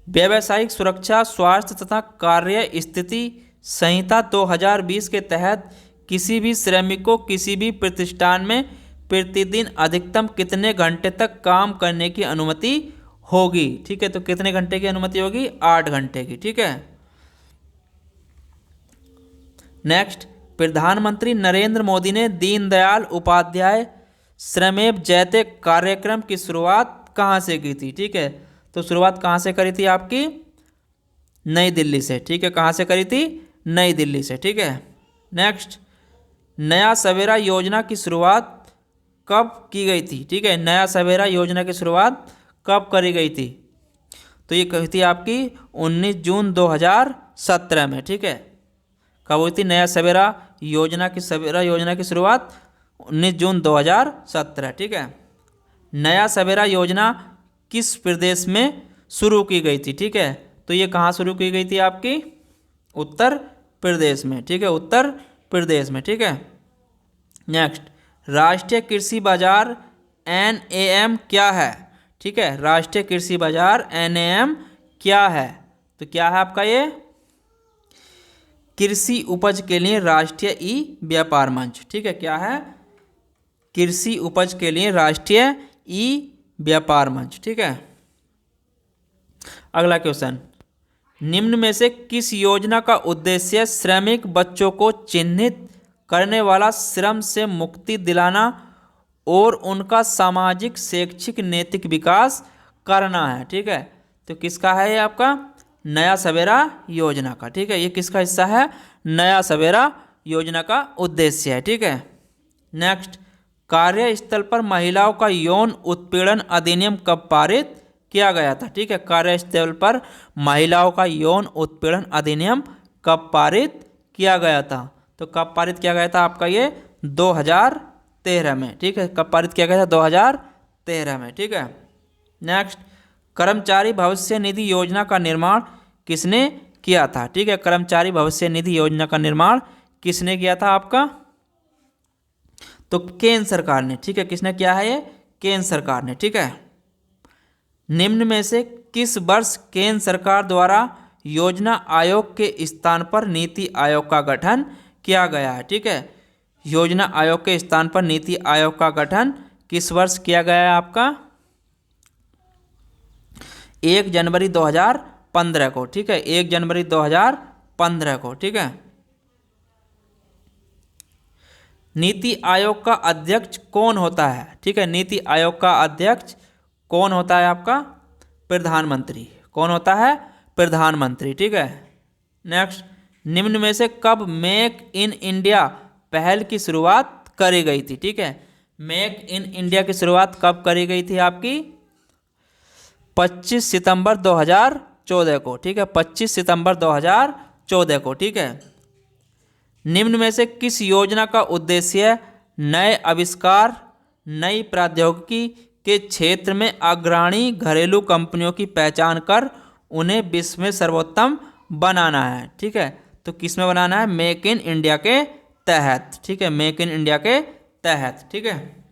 व्यावसायिक सुरक्षा स्वास्थ्य तथा कार्य स्थिति संहिता 2020 के तहत किसी भी श्रमिक को किसी भी प्रतिष्ठान में प्रतिदिन अधिकतम कितने घंटे तक काम करने की अनुमति होगी? ठीक है, तो कितने घंटे की अनुमति होगी? 8 घंटे की, ठीक है। नेक्स्ट, प्रधानमंत्री नरेंद्र मोदी ने दीनदयाल उपाध्याय श्रमेव जयते कार्यक्रम की शुरुआत कहाँ से की थी? ठीक है, तो शुरुआत कहाँ से करी थी आपकी? नई दिल्ली से, ठीक है। कहाँ से करी थी? नई दिल्ली से, ठीक है। नेक्स्ट, नया सवेरा योजना की शुरुआत कब की गई थी? ठीक है, नया सवेरा योजना की शुरुआत कब करी गई थी? तो ये कही थी आपकी 19 जून 2017 में, ठीक है। कब हुई थी नया सवेरा योजना की शुरुआत? 19 जून 2017, ठीक है। नया सवेरा योजना किस प्रदेश में शुरू की गई थी? ठीक है, तो ये कहाँ शुरू की गई थी आपकी? उत्तर प्रदेश में, ठीक है, उत्तर प्रदेश में, ठीक है। नेक्स्ट, राष्ट्रीय कृषि बाजार NAM क्या है? ठीक है, राष्ट्रीय कृषि बाजार NAM क्या है? तो क्या है आपका ये? कृषि उपज के लिए राष्ट्रीय व्यापार मंच, ठीक है। क्या है? कृषि उपज के लिए राष्ट्रीय व्यापार मंच, ठीक है। अगला क्वेश्चन, निम्न में से किस योजना का उद्देश्य श्रमिक बच्चों को चिन्हित करने वाला श्रम से मुक्ति दिलाना और उनका सामाजिक शैक्षिक नैतिक विकास करना है? ठीक है, तो किसका है ये आपका? नया सवेरा योजना का, ठीक है। ये किसका हिस्सा है? नया सवेरा योजना का उद्देश्य है। ठीक है। नेक्स्ट, कार्यस्थल पर महिलाओं का यौन उत्पीड़न अधिनियम कब पारित किया गया था? ठीक है, कार्यस्थल पर महिलाओं का यौन उत्पीड़न अधिनियम कब पारित किया गया था? तो कब पारित किया गया था आपका ये 2013 में। ठीक है, कब पारित किया गया था? 2013 में। ठीक है। नेक्स्ट, कर्मचारी भविष्य निधि योजना का निर्माण किसने किया था? ठीक है, कर्मचारी भविष्य निधि योजना का निर्माण किसने किया था आपका? तो केंद्र सरकार ने। ठीक है, किसने किया है ये? केंद्र सरकार ने। ठीक है। निम्न में से किस वर्ष केंद्र सरकार द्वारा योजना आयोग के स्थान पर नीति आयोग का गठन किया गया है? ठीक है, योजना आयोग के स्थान पर नीति आयोग का गठन किस वर्ष किया गया है आपका? 1 जनवरी 2015 को। ठीक है, 1 जनवरी 2015 को। ठीक है। नीति आयोग का अध्यक्ष कौन होता है? ठीक है, नीति आयोग का अध्यक्ष कौन होता है आपका? प्रधानमंत्री। कौन होता है? प्रधानमंत्री। ठीक है। नेक्स्ट, निम्न में से कब मेक इन इंडिया पहल की शुरुआत करी गई थी? ठीक है, मेक इन इंडिया की शुरुआत कब करी गई थी आपकी? 25 सितंबर 2014 को। ठीक है, 25 सितंबर 2014 को। ठीक है। निम्न में से किस योजना का उद्देश्य नए आविष्कार, नई प्रौद्योगिकी के क्षेत्र में अग्रणी घरेलू कंपनियों की पहचान कर उन्हें विश्व में सर्वोत्तम बनाना है? ठीक है, तो किस में बनाना है? मेक इन इंडिया के तहत। ठीक है, मेक इन इंडिया के तहत। ठीक है।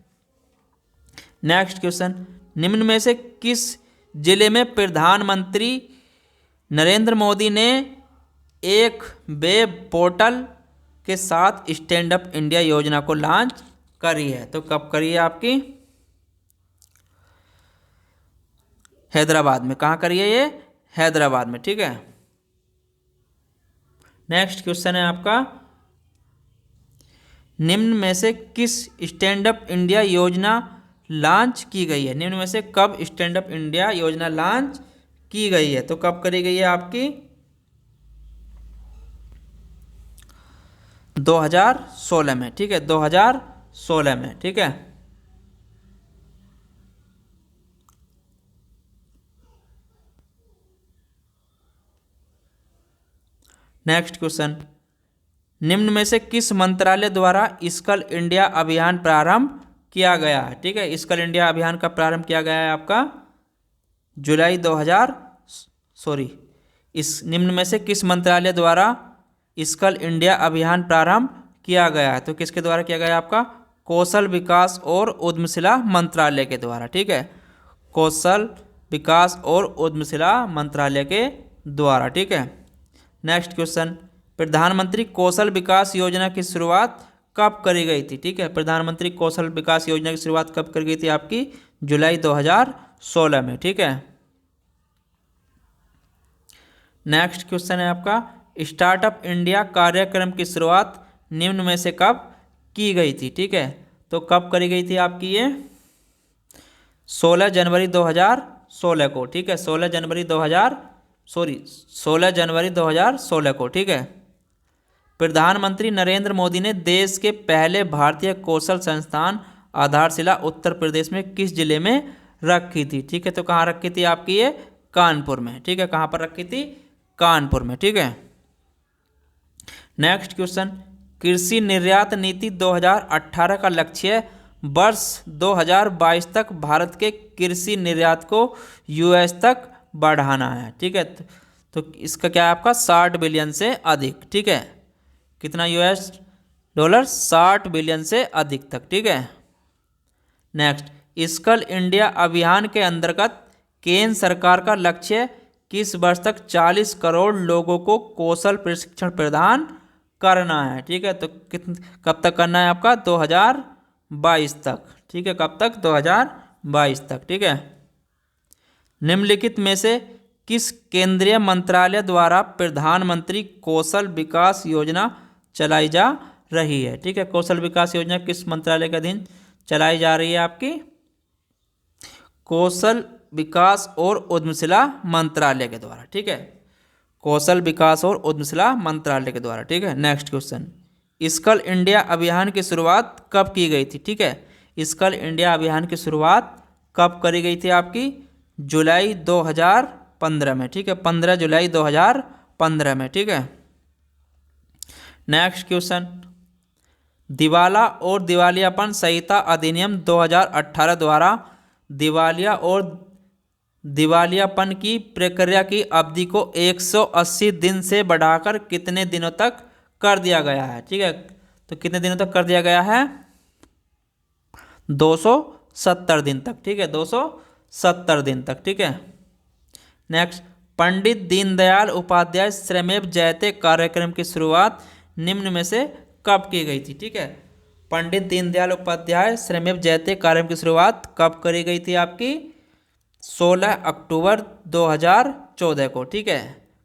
नेक्स्ट क्वेश्चन, निम्न में से किस जिले में प्रधानमंत्री नरेंद्र मोदी ने एक वेब पोर्टल के साथ स्टैंड अप इंडिया योजना को लॉन्च करी है? तो कब करी है आपकी? हैदराबाद में। कहाँ करी है ये? हैदराबाद में। ठीक है। नेक्स्ट क्वेश्चन है आपका, निम्न में से किस स्टैंड अप इंडिया योजना लॉन्च की गई है? निम्न में से कब स्टैंड अप इंडिया योजना लॉन्च की गई है? तो कब करी गई है आपकी? 2016 में। ठीक है, 2016 में। ठीक है। नेक्स्ट क्वेश्चन, निम्न में से किस मंत्रालय द्वारा स्किल इंडिया अभियान प्रारंभ किया गया है? ठीक है, स्किल इंडिया अभियान का प्रारंभ किया गया है आपका निम्न में से किस मंत्रालय द्वारा स्किल इंडिया अभियान प्रारंभ किया गया है? तो किसके द्वारा किया गया है आपका? कौशल विकास और उद्यमशीलता मंत्रालय के द्वारा। ठीक है, कौशल विकास और उद्यमशीलता मंत्रालय के द्वारा। ठीक है। नेक्स्ट क्वेश्चन, प्रधानमंत्री कौशल विकास योजना की शुरुआत कब करी गई थी? ठीक है, प्रधानमंत्री कौशल विकास योजना की शुरुआत कब करी गई थी आपकी? जुलाई 2016 में। ठीक है। नेक्स्ट क्वेश्चन है आपका, स्टार्टअप इंडिया कार्यक्रम की शुरुआत निम्न में से कब की गई थी? ठीक है, तो कब करी गई थी आपकी ये? 16 जनवरी 2016 को। ठीक है, 16 जनवरी 2016 को। ठीक है। प्रधानमंत्री नरेंद्र मोदी ने देश के पहले भारतीय कौशल संस्थान आधारशिला उत्तर प्रदेश में किस जिले में रखी थी? ठीक है, तो कहाँ रखी थी आपकी ये? कानपुर में। ठीक है, कहाँ पर रखी थी? कानपुर में। ठीक है। नेक्स्ट क्वेश्चन, कृषि निर्यात नीति 2018 का लक्ष्य वर्ष 2022 तक भारत के कृषि निर्यात को यूएस तक बढ़ाना है। ठीक है, तो इसका क्या है आपका? 60 बिलियन से अधिक। ठीक है, कितना यूएस डॉलर? 60 बिलियन से अधिक तक। ठीक है। नेक्स्ट, स्किल इंडिया अभियान के अंतर्गत केंद्र सरकार का लक्ष्य किस वर्ष तक 40 करोड़ लोगों को कौशल प्रशिक्षण प्रदान करना है? ठीक है, तो कब तक करना है आपका? 2022 तक। ठीक है, कब तक? 2022 तक। ठीक है। निम्नलिखित में से किस केंद्रीय मंत्रालय द्वारा प्रधानमंत्री कौशल विकास योजना चलाई जा रही है? ठीक है, कौशल विकास योजना किस मंत्रालय के अधीन चलाई जा रही है आपकी? कौशल विकास और उद्यमशीलता मंत्रालय के द्वारा। ठीक है, कौशल विकास और उद्यमशीलता मंत्रालय के द्वारा। ठीक है। नेक्स्ट क्वेश्चन, स्किल इंडिया अभियान की शुरुआत कब की गई थी? ठीक है, स्किल इंडिया अभियान की शुरुआत कब करी गई थी आपकी? जुलाई 2015 में। ठीक है, 15 जुलाई 2015 में। ठीक है, नेक्स्ट क्वेश्चन, दिवाला और दिवालियापन संहिता अधिनियम 2018 द्वारा दिवालिया और दिवालियापन की प्रक्रिया की अवधि को 180 दिन से बढ़ाकर कितने दिनों तक कर दिया गया है? ठीक है, तो कितने दिनों तक कर दिया गया है? 270 दिन तक। ठीक है, 270 दिन तक। ठीक है, नेक्स्ट, पंडित दीनदयाल उपाध्याय श्रमेव जयते कार्यक्रम की शुरुआत निम्न में से कब की गई थी? ठीक है, पंडित दीनदयाल उपाध्याय श्रमेव जयते कार्यक्रम की शुरुआत कब करी गई थी आपकी? 16 अक्टूबर 2014 को। ठीक है,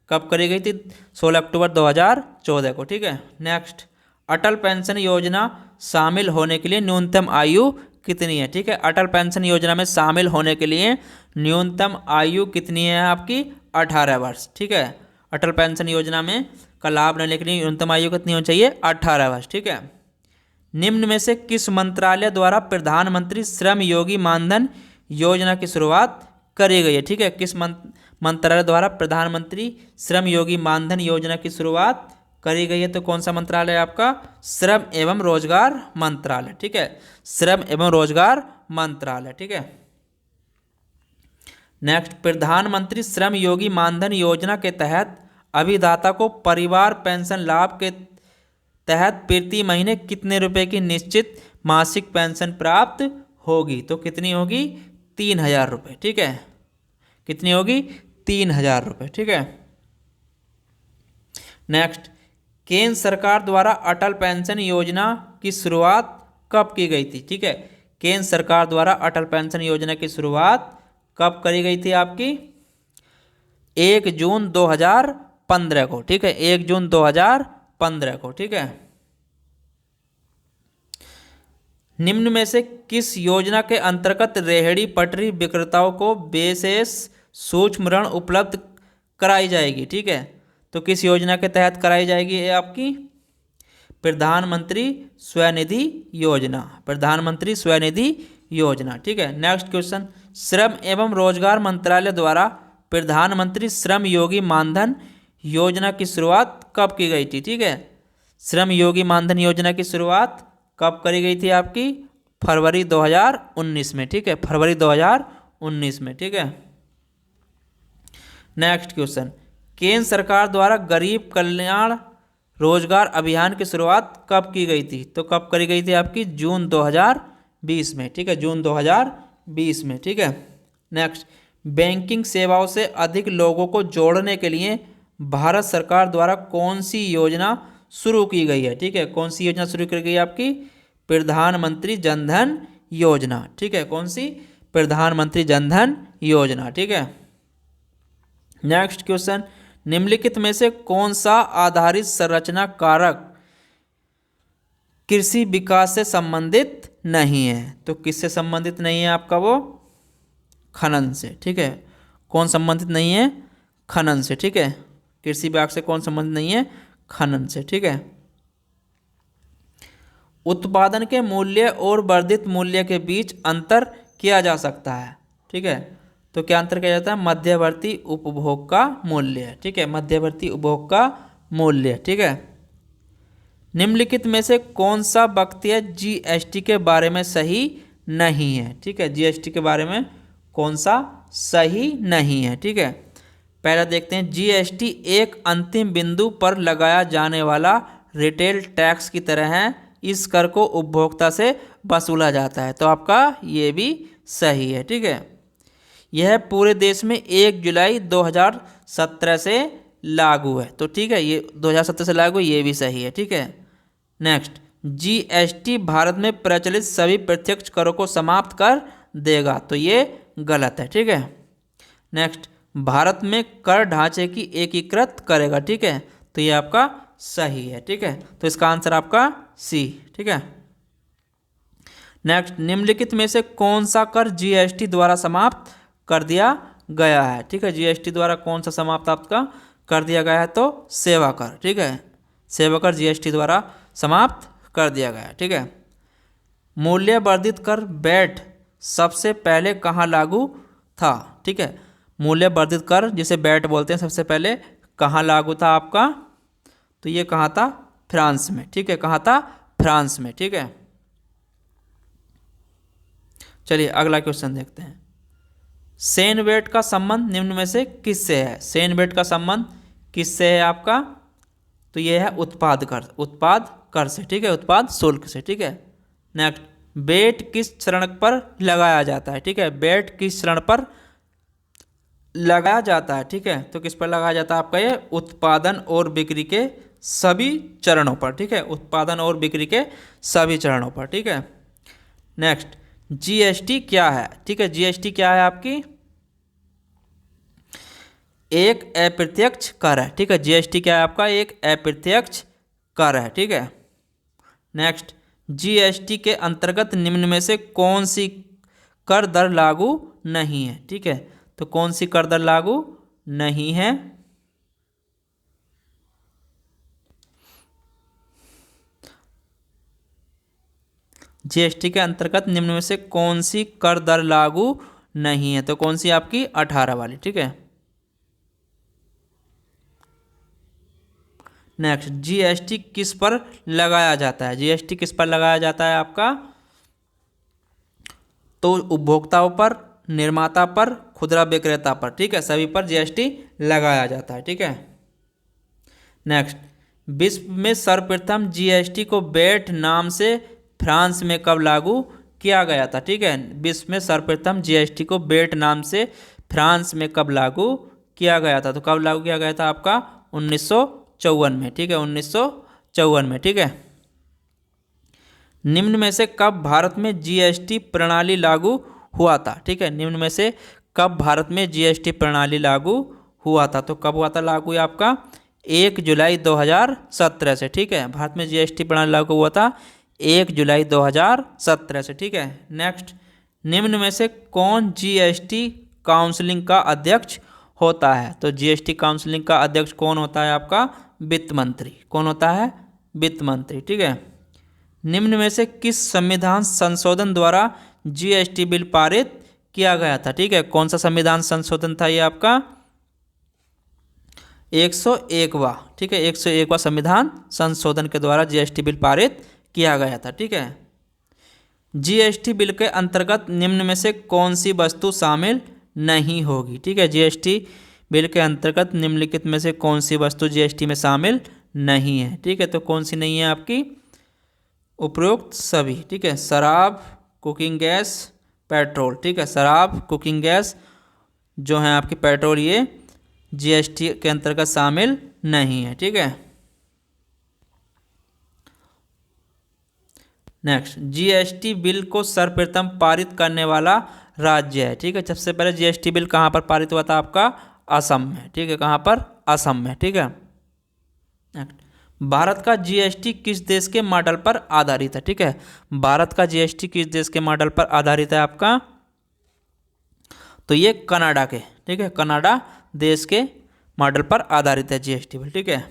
कब करी गई थी? 16 अक्टूबर 2014 को। ठीक है, नेक्स्ट, अटल पेंशन योजना शामिल होने के लिए न्यूनतम आयु कितनी है? ठीक है, अटल पेंशन योजना में शामिल होने के लिए न्यूनतम आयु कितनी है आपकी? 18 वर्ष। ठीक है, अटल पेंशन योजना में का लाभ लेने के लिए न्यूनतम आयु कितनी होनी चाहिए? 18 वर्ष। ठीक है, निम्न में से किस मंत्रालय द्वारा प्रधानमंत्री श्रम योगी मानधन योजना की शुरुआत करी गई है? ठीक है, किस मंत्रालय द्वारा प्रधानमंत्री श्रम योगी मानधन योजना की शुरुआत करी गई है? तो कौन सा मंत्रालय है आपका? श्रम एवं रोजगार मंत्रालय। ठीक है, श्रम एवं रोजगार मंत्रालय। ठीक है, नेक्स्ट, प्रधानमंत्री श्रम योगी मानधन योजना के तहत अभिदाता को परिवार पेंशन लाभ के तहत प्रति महीने कितने रुपए की निश्चित मासिक पेंशन प्राप्त होगी? तो कितनी होगी? 3000 रुपये। ठीक है, कितनी होगी? 3000 रुपये। ठीक है, नेक्स्ट, केंद्र सरकार द्वारा अटल पेंशन योजना की शुरुआत कब की गई थी? ठीक है, केंद्र सरकार द्वारा अटल पेंशन योजना की शुरुआत कब करी गई थी आपकी? 1 जून 2015 को। ठीक है, 1 जून 2015 को। ठीक है, निम्न में से किस योजना के अंतर्गत रेहड़ी पटरी विक्रेताओं को विशेष सूक्ष्म ऋण उपलब्ध कराई जाएगी? ठीक है, तो किस योजना के तहत कराई जाएगी ये आपकी? प्रधानमंत्री स्वनिधि योजना। प्रधानमंत्री स्वनिधि योजना। ठीक है, नेक्स्ट क्वेश्चन, श्रम एवं रोजगार मंत्रालय द्वारा प्रधानमंत्री श्रम योगी मानधन योजना की शुरुआत कब की गई थी? ठीक है, श्रम योगी मानधन योजना की शुरुआत कब करी गई थी आपकी? फरवरी 2019 में। ठीक है, फरवरी 2019 में। ठीक है, नेक्स्ट क्वेश्चन, केंद्र सरकार द्वारा गरीब कल्याण रोजगार अभियान की शुरुआत कब की गई थी? तो कब करी गई थी आपकी? जून 2020 में। ठीक है, जून 2020 में। ठीक है, नेक्स्ट, बैंकिंग सेवाओं से अधिक लोगों को जोड़ने के लिए भारत सरकार द्वारा कौन सी योजना शुरू की गई है? ठीक है, कौन सी योजना शुरू की गई है आपकी? प्रधानमंत्री जनधन योजना। ठीक है, कौन सी? प्रधानमंत्री जनधन योजना। ठीक है, नेक्स्ट क्वेश्चन, निम्नलिखित में से कौन सा आधारित संरचना कारक कृषि विकास से संबंधित नहीं है? तो किससे संबंधित नहीं है आपका? वो खनन से। ठीक है, कौन संबंधित नहीं है? खनन से। ठीक है, कृषि विभाग से कौन संबंधित नहीं है? खनन से। ठीक है, उत्पादन के मूल्य और वर्धित मूल्य के बीच अंतर किया जा सकता है। ठीक है, तो क्या अंतर किया जाता है? मध्यवर्ती उपभोग का मूल्य। ठीक है, मध्यवर्ती उपभोग का मूल्य। ठीक है, निम्नलिखित में से कौन सा वक्तव्य जीएसटी के बारे में सही नहीं है? ठीक है, जीएसटी के बारे में कौन सा सही नहीं है? ठीक है, पहला देखते हैं, जीएसटी एक अंतिम बिंदु पर लगाया जाने वाला रिटेल टैक्स की तरह है, इस कर को उपभोक्ता से वसूला जाता है। तो आपका ये भी सही है। ठीक है, यह पूरे देश में 1 जुलाई 2017 से लागू है। तो ठीक है, ये 2017 से लागू है, ये भी सही है। ठीक है, नेक्स्ट, जीएसटी भारत में प्रचलित सभी प्रत्यक्ष करों को समाप्त कर देगा। तो ये गलत है। ठीक है, नेक्स्ट, भारत में कर ढांचे की एकीकृत करेगा। ठीक है, तो ये आपका सही है। ठीक है, तो इसका आंसर आपका सी। ठीक है, नेक्स्ट, निम्नलिखित में से कौन सा कर जीएसटी द्वारा समाप्त कर दिया गया है? ठीक है, जीएसटी द्वारा कौन सा समाप्त आपका कर दिया गया है? तो सेवा कर। ठीक है, सेवा कर जीएसटी द्वारा समाप्त कर दिया गया। ठीक है। मूल्य वर्धित कर वैट सबसे पहले कहाँ लागू था? ठीक है। मूल्य वर्धित कर जिसे वैट बोलते हैं सबसे पहले कहाँ लागू था आपका? तो ये कहाँ था? फ्रांस में। ठीक है। कहाँ था? फ्रांस में। ठीक है। चलिए अगला क्वेश्चन देखते हैं। सेन वेट का संबंध निम्न में से किससे है? सेन वेट का संबंध किससे है आपका? तो ये है उत्पाद कर, उत्पाद कर से। ठीक है। उत्पाद शुल्क से। ठीक है। नेक्स्ट, वेट किस चरण पर लगाया जाता है? ठीक है। वेट किस चरण पर लगाया जाता है? ठीक है। तो किस पर लगाया जाता है आपका? ये उत्पादन और बिक्री के सभी चरणों पर। ठीक है। उत्पादन और बिक्री के सभी चरणों पर। ठीक है। नेक्स्ट, जीएसटी क्या है? ठीक है। जीएसटी क्या है आपकी? एक अप्रत्यक्ष कर है। ठीक है। जीएसटी क्या है आपका? एक अप्रत्यक्ष कर है। ठीक है। नेक्स्ट, जीएसटी के अंतर्गत निम्न में से कौन सी कर दर लागू नहीं है? ठीक है। तो कौन सी कर दर लागू नहीं है? जीएसटी के अंतर्गत निम्न में से कौन सी कर दर लागू नहीं है? तो कौन सी आपकी? 18 वाली। ठीक है। नेक्स्ट, जीएसटी किस पर लगाया जाता है? जीएसटी किस पर लगाया जाता है आपका? तो उपभोक्ताओं पर, निर्माता पर, खुदरा विक्रेता पर। ठीक है। सभी पर जीएसटी लगाया जाता है। ठीक है। नेक्स्ट, विश्व में सर्वप्रथम जीएसटी को वैट नाम से फ्रांस में कब लागू किया गया था? ठीक है। विश्व में सर्वप्रथम जीएसटी को वैट नाम से फ्रांस में कब लागू किया गया था? तो कब लागू किया गया था आपका? 1954 में। ठीक है। 1954 में। ठीक है। निम्न में से कब भारत में जीएसटी प्रणाली लागू हुआ था? ठीक है। निम्न में से कब भारत में जीएसटी प्रणाली लागू हुआ था? तो कब हुआ था लागू? आपका 1 जुलाई 2017 से। ठीक है। भारत में जीएसटी प्रणाली लागू हुआ था 1 जुलाई 2017 से। ठीक है। नेक्स्ट, निम्न में से कौन जीएसटी काउंसिलिंग का अध्यक्ष होता है? तो जीएसटी काउंसिलिंग का अध्यक्ष कौन होता है आपका? वित्त मंत्री। कौन होता है? वित्त मंत्री। ठीक है। निम्न में से किस संविधान संशोधन द्वारा जीएसटी बिल पारित किया गया था? ठीक है। कौन सा संविधान संशोधन था ये आपका? 101वां। ठीक है। 101वां संविधान संशोधन के द्वारा जीएसटी बिल पारित किया गया था। ठीक है। जीएसटी बिल के अंतर्गत निम्न में से कौन सी वस्तु शामिल नहीं होगी? ठीक है। जीएसटी बिल के अंतर्गत निम्नलिखित में से कौन सी वस्तु जीएसटी में शामिल नहीं है? ठीक है। तो कौन सी नहीं है आपकी? उपरोक्त सभी। ठीक है। शराब, कुकिंग गैस, पेट्रोल। ठीक है। शराब, कुकिंग गैस जो है आपकी, पेट्रोल, ये जीएसटी के अंतर्गत शामिल नहीं है। ठीक है। नेक्स्ट, जीएसटी बिल को सर्वप्रथम पारित करने वाला राज्य है? ठीक है। सबसे पहले जीएसटी बिल कहाँ पर पारित हुआ था आपका? असम में। ठीक है। कहाँ पर? असम में। ठीक है। नेक्स्ट, भारत का जीएसटी किस देश के मॉडल पर आधारित है? ठीक है। भारत का जीएसटी किस देश के मॉडल पर आधारित है आपका? तो ये कनाडा के। ठीक है। कनाडा देश के मॉडल पर आधारित है जीएसटी बिल। ठीक है।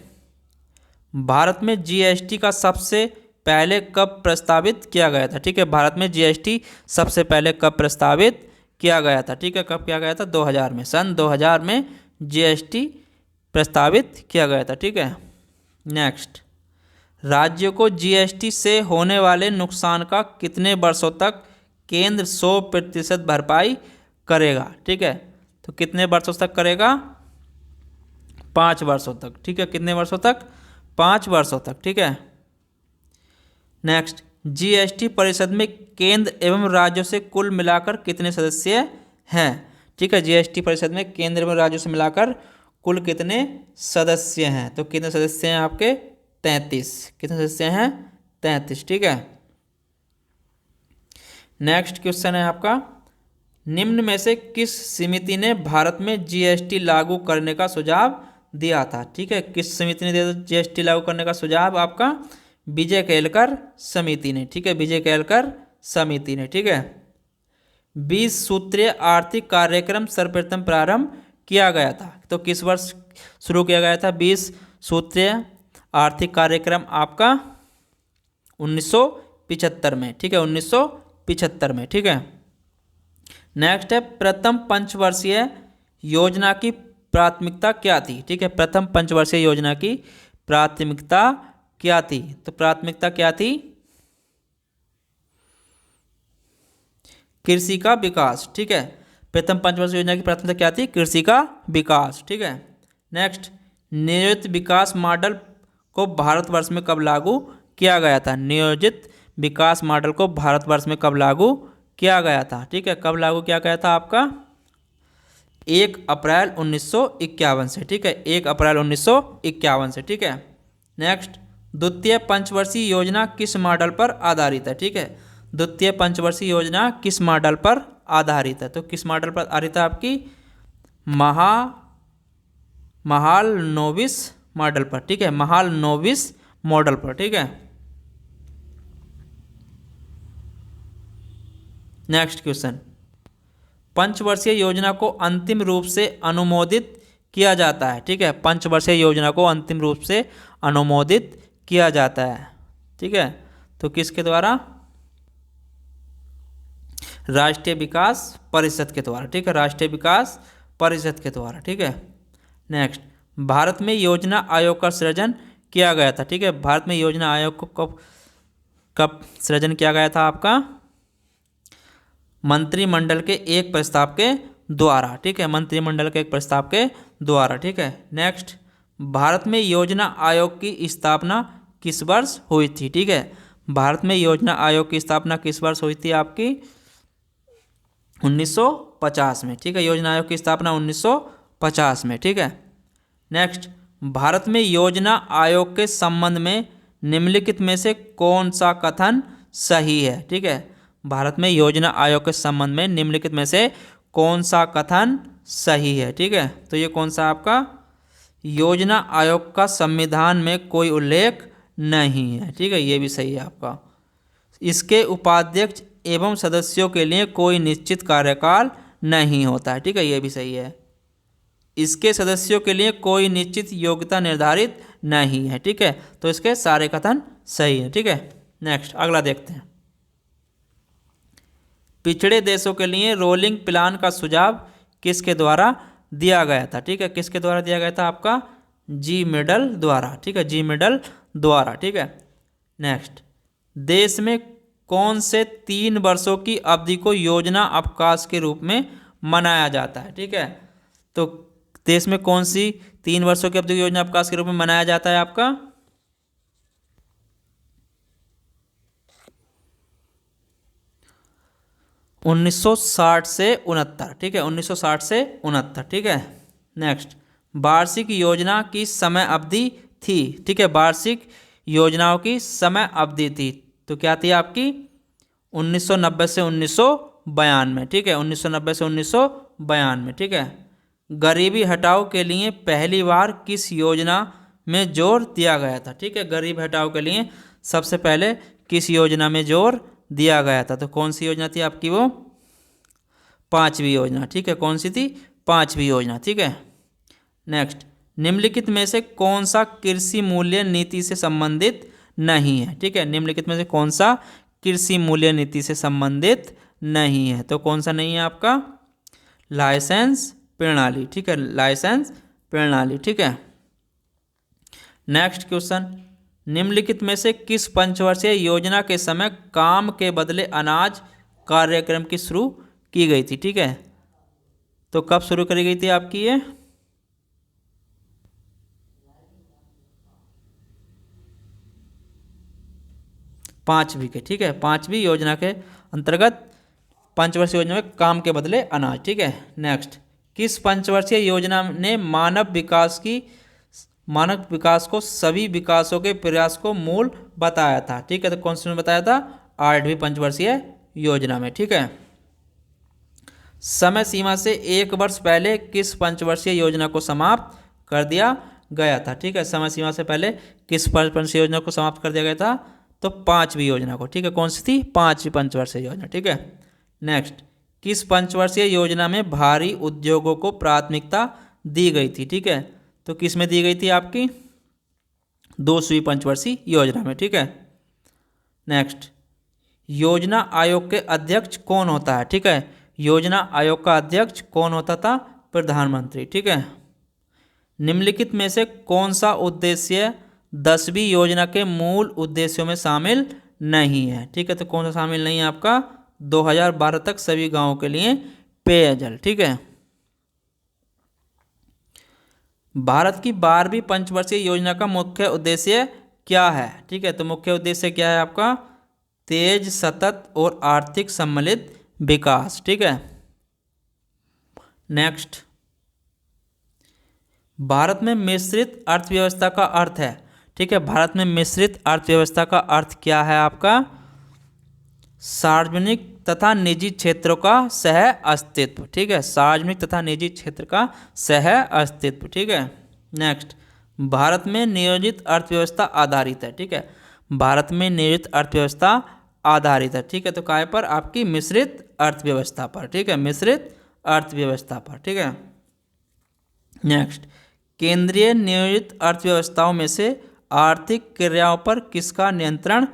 भारत में जीएसटी का सबसे पहले कब प्रस्तावित किया गया था? ठीक है। भारत में जीएसटी सबसे पहले कब प्रस्तावित किया गया था? ठीक है। कब किया गया था? 2000 में। सन 2000 में जीएसटी प्रस्तावित किया गया था। ठीक है। नेक्स्ट, राज्यों को जीएसटी से होने वाले नुकसान का कितने वर्षों तक केंद्र 100% भरपाई करेगा? ठीक है। तो कितने वर्षों तक करेगा? 5 वर्षों तक। ठीक है। कितने वर्षों तक? 5 वर्षों तक। ठीक है। नेक्स्ट, जीएसटी परिषद में केंद्र एवं राज्यों से कुल मिलाकर कितने सदस्य हैं? ठीक है। जीएसटी परिषद में केंद्र एवं राज्यों से मिलाकर कुल कितने सदस्य हैं? तो कितने सदस्य हैं आपके? 33। कितने सदस्य हैं? 33। ठीक है। नेक्स्ट क्वेश्चन है आपका, निम्न में से किस समिति ने भारत में जीएसटी लागू करने का सुझाव दिया था? ठीक है। किस समिति ने दिया था जीएसटी लागू करने का सुझाव? आपका विजय केलकर समिति ने। ठीक है। विजय केलकर समिति ने। ठीक है। 20 सूत्रीय आर्थिक कार्यक्रम सर्वप्रथम प्रारंभ किया गया था? तो किस वर्ष शुरू किया गया था 20 सूत्रीय आर्थिक कार्यक्रम आपका? 1975 में, ठीक है, 1975 में, ठीक है। नेक्स्ट है प्रथम पंचवर्षीय योजना की प्राथमिकता क्या थी, ठीक है, प्रथम पंचवर्षीय योजना की प्राथमिकता क्या थी? तो प्राथमिकता क्या थी? कृषि का विकास, ठीक है। प्रथम पंचवर्षीय योजना की प्राथमिकता क्या थी? कृषि का विकास, ठीक है। नेक्स्ट, नियोजित विकास मॉडल को भारतवर्ष में कब लागू किया गया था? नियोजित विकास मॉडल को भारतवर्ष में कब लागू किया गया था, ठीक है, कब लागू किया गया था आपका? 1 अप्रैल 1951 से, ठीक है, 1 अप्रैल 1951 से, ठीक है। नेक्स्ट, द्वितीय पंचवर्षीय योजना किस मॉडल पर आधारित है, ठीक है, द्वितीय पंचवर्षीय योजना किस मॉडल पर आधारित है? तो किस मॉडल पर आधारित है आपकी? महालनोबिस मॉडल पर, ठीक है, महालनोबिस मॉडल पर, ठीक है। नेक्स्ट क्वेश्चन, पंचवर्षीय योजना को अंतिम रूप से अनुमोदित किया जाता है, ठीक है, पंचवर्षीय योजना को अंतिम रूप से अनुमोदित किया जाता है, ठीक है, तो किसके द्वारा? राष्ट्रीय विकास परिषद के द्वारा, ठीक है, राष्ट्रीय विकास परिषद के द्वारा, ठीक है। नेक्स्ट, भारत में योजना आयोग का सृजन किया गया था, ठीक है, भारत में योजना आयोग को कब सृजन किया गया था आपका? मंत्रिमंडल के एक प्रस्ताव के द्वारा, ठीक है, मंत्रिमंडल के एक प्रस्ताव के द्वारा, ठीक है। नेक्स्ट, भारत में योजना आयोग की स्थापना किस वर्ष हुई थी, ठीक है, भारत में योजना आयोग की स्थापना किस वर्ष हुई थी आपकी? 1950 में, ठीक है, योजना आयोग की स्थापना 1950 में, ठीक है। नेक्स्ट, भारत में योजना आयोग के संबंध में निम्नलिखित में से कौन सा कथन सही है, ठीक है, भारत में योजना आयोग के संबंध में निम्नलिखित में से कौन सा कथन सही है, ठीक है, तो ये कौन सा आपका? योजना आयोग का संविधान में कोई उल्लेख नहीं है, ठीक है, ये भी सही है आपका। इसके उपाध्यक्ष एवं सदस्यों के लिए कोई निश्चित कार्यकाल नहीं होता है, ठीक है, ये भी सही है। इसके सदस्यों के लिए कोई निश्चित योग्यता निर्धारित नहीं है, ठीक है, तो इसके सारे कथन सही है, ठीक है। नेक्स्ट, अगला देखते हैं। पिछड़े देशों के लिए रोलिंग प्लान का सुझाव किसके द्वारा दिया गया था, ठीक है, किसके द्वारा दिया गया था आपका? जी मेडल द्वारा, ठीक है, जी मेडल द्वारा, ठीक है। नेक्स्ट, देश में कौन से 3 वर्षों की अवधि को योजना अवकाश के रूप में मनाया जाता है, ठीक है, तो देश में कौन सी 3 वर्षों की अवधि को योजना अवकाश के रूप में मनाया जाता है आपका? 1960 से 69, ठीक है, 1960 से 69, ठीक है। नेक्स्ट, वार्षिक योजना की समय अवधि थी, ठीक है, वार्षिक योजनाओं की समय अवधि थी, तो क्या थी आपकी? 1990 से 1992, ठीक है, 1990 से 1992, ठीक है। गरीबी हटाओ के लिए पहली बार किस योजना में जोर दिया गया था, ठीक है, गरीबी हटाओ के लिए सबसे पहले किस योजना में जोर दिया गया था? तो कौन सी योजना थी आपकी? वो 5वीं योजना, ठीक है, कौन सी थी? 5वीं योजना, ठीक है। नेक्स्ट, निम्नलिखित में से कौन सा कृषि मूल्य नीति से संबंधित नहीं है, ठीक है, निम्नलिखित में से कौन सा कृषि मूल्य नीति से संबंधित नहीं है? तो कौन सा नहीं है आपका? लाइसेंस प्रणाली, ठीक है, लाइसेंस प्रणाली, ठीक है। नेक्स्ट क्वेश्चन, निम्नलिखित में से किस पंचवर्षीय योजना के समय काम के बदले अनाज कार्यक्रम की शुरू की गई थी, ठीक है, तो कब शुरू करी गई थी आपकी ये? पांचवी के, ठीक है, 5वीं योजना के अंतर्गत पंचवर्षीय योजना में काम के बदले अनाज, ठीक है। नेक्स्ट, किस पंचवर्षीय योजना ने मानव विकास को सभी विकासों के प्रयास को मूल बताया था, ठीक है, तो कौन सी में बताया था? 8वीं पंचवर्षीय योजना में, ठीक है। समय सीमा से 1 वर्ष पहले किस पंचवर्षीय योजना को समाप्त कर दिया गया था, ठीक है, समय सीमा से पहले किस पंचवर्षीय योजना को समाप्त कर दिया गया था? तो 5वीं योजना को, ठीक है, कौन सी थी? 5वीं पंचवर्षीय योजना, ठीक है। नेक्स्ट, किस पंचवर्षीय योजना में भारी उद्योगों को प्राथमिकता दी गई थी, ठीक है, तो किस में दी गई थी आपकी? 2वीं पंचवर्षीय योजना में, ठीक है। नेक्स्ट, योजना आयोग के अध्यक्ष कौन होता है? ठीक है, योजना आयोग का अध्यक्ष कौन होता था? प्रधानमंत्री। ठीक है, निम्नलिखित में से कौन सा उद्देश्य 10वीं योजना के मूल उद्देश्यों में शामिल नहीं है? ठीक है, तो कौन सा शामिल नहीं है आपका? 2012 तक सभी गांवों के लिए पेयजल। ठीक है, भारत की 12वीं पंचवर्षीय योजना का मुख्य उद्देश्य क्या है? ठीक है, तो मुख्य उद्देश्य क्या है आपका? तेज, सतत और आर्थिक सम्मिलित विकास। ठीक है, नेक्स्ट, भारत में मिश्रित अर्थव्यवस्था का अर्थ है। ठीक है, भारत में मिश्रित अर्थव्यवस्था का अर्थ क्या है आपका? सार्वजनिक तथा निजी क्षेत्रों का सह अस्तित्व। ठीक है, सार्वजनिक तथा निजी क्षेत्र का सह अस्तित्व। ठीक है, नेक्स्ट, भारत में नियोजित अर्थव्यवस्था आधारित है। ठीक है, भारत में नियोजित अर्थव्यवस्था आधारित है। ठीक है, तो काय पर? आपकी मिश्रित अर्थव्यवस्था पर। ठीक है, मिश्रित अर्थव्यवस्था पर। ठीक है, नेक्स्ट, केंद्रीय नियोजित अर्थव्यवस्थाओं में से आर्थिक क्रियाओं पर किसका नियंत्रण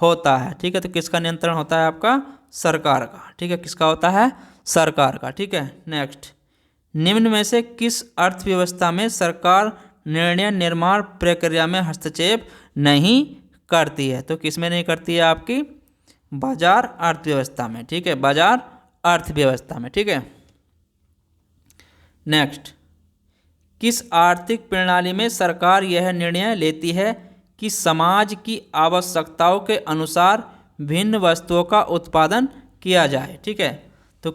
होता है? ठीक है, तो किसका नियंत्रण होता है आपका? सरकार का। ठीक है, किसका होता है? सरकार का। ठीक है, नेक्स्ट, निम्न में से किस अर्थव्यवस्था में सरकार निर्णय निर्माण प्रक्रिया में हस्तक्षेप नहीं करती है? तो किस में नहीं करती है? आपकी बाजार अर्थव्यवस्था में। ठीक है, बाजार अर्थव्यवस्था में। ठीक है, नेक्स्ट, किस आर्थिक प्रणाली में सरकार यह निर्णय लेती है कि समाज की आवश्यकताओं के अनुसार भिन्न वस्तुओं का उत्पादन किया जाए? ठीक है, तो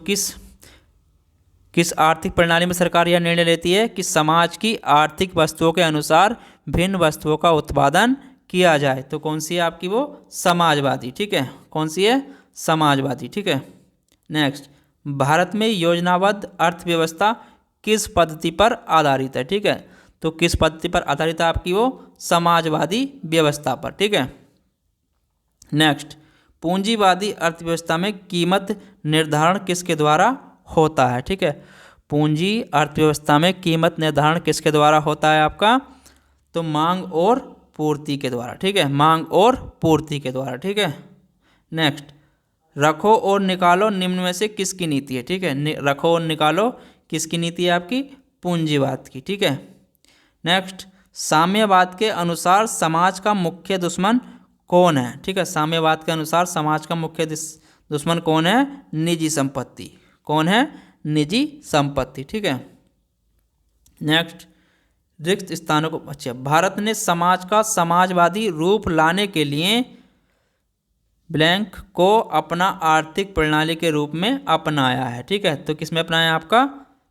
किस आर्थिक प्रणाली में सरकार यह निर्णय लेती है कि समाज की आर्थिक वस्तुओं के अनुसार भिन्न वस्तुओं का उत्पादन किया जाए? तो कौन सी है आपकी? वो समाजवादी। ठीक है, कौन सी है? समाजवादी। ठीक है, नेक्स्ट, भारत में योजनाबद्ध अर्थव्यवस्था किस पद्धति पर आधारित है? ठीक है, तो किस पद्धति पर आधारित है आपकी? वो समाजवादी व्यवस्था पर। ठीक है, नेक्स्ट, पूंजीवादी अर्थव्यवस्था में कीमत निर्धारण किसके द्वारा होता है? ठीक है, पूंजी अर्थव्यवस्था में कीमत निर्धारण किसके द्वारा होता है आपका? तो मांग और पूर्ति के द्वारा। ठीक है, मांग और पूर्ति के द्वारा। ठीक है, नेक्स्ट, रखो और निकालो निम्न में से किसकी नीति है? ठीक है, रखो और निकालो किसकी नीति है आपकी? पूंजीवाद की। ठीक है, नेक्स्ट, साम्यवाद के अनुसार समाज का मुख्य दुश्मन कौन है? ठीक है, साम्यवाद के अनुसार समाज का मुख्य दुश्मन कौन है? निजी संपत्ति। कौन है? निजी संपत्ति। ठीक है, नेक्स्ट, रिक्त स्थानों को अच्छा, भारत ने समाज का समाजवादी रूप लाने के लिए ब्लैंक को अपना आर्थिक प्रणाली के रूप में अपनाया है। ठीक है, तो किसमें अपनाया? आपका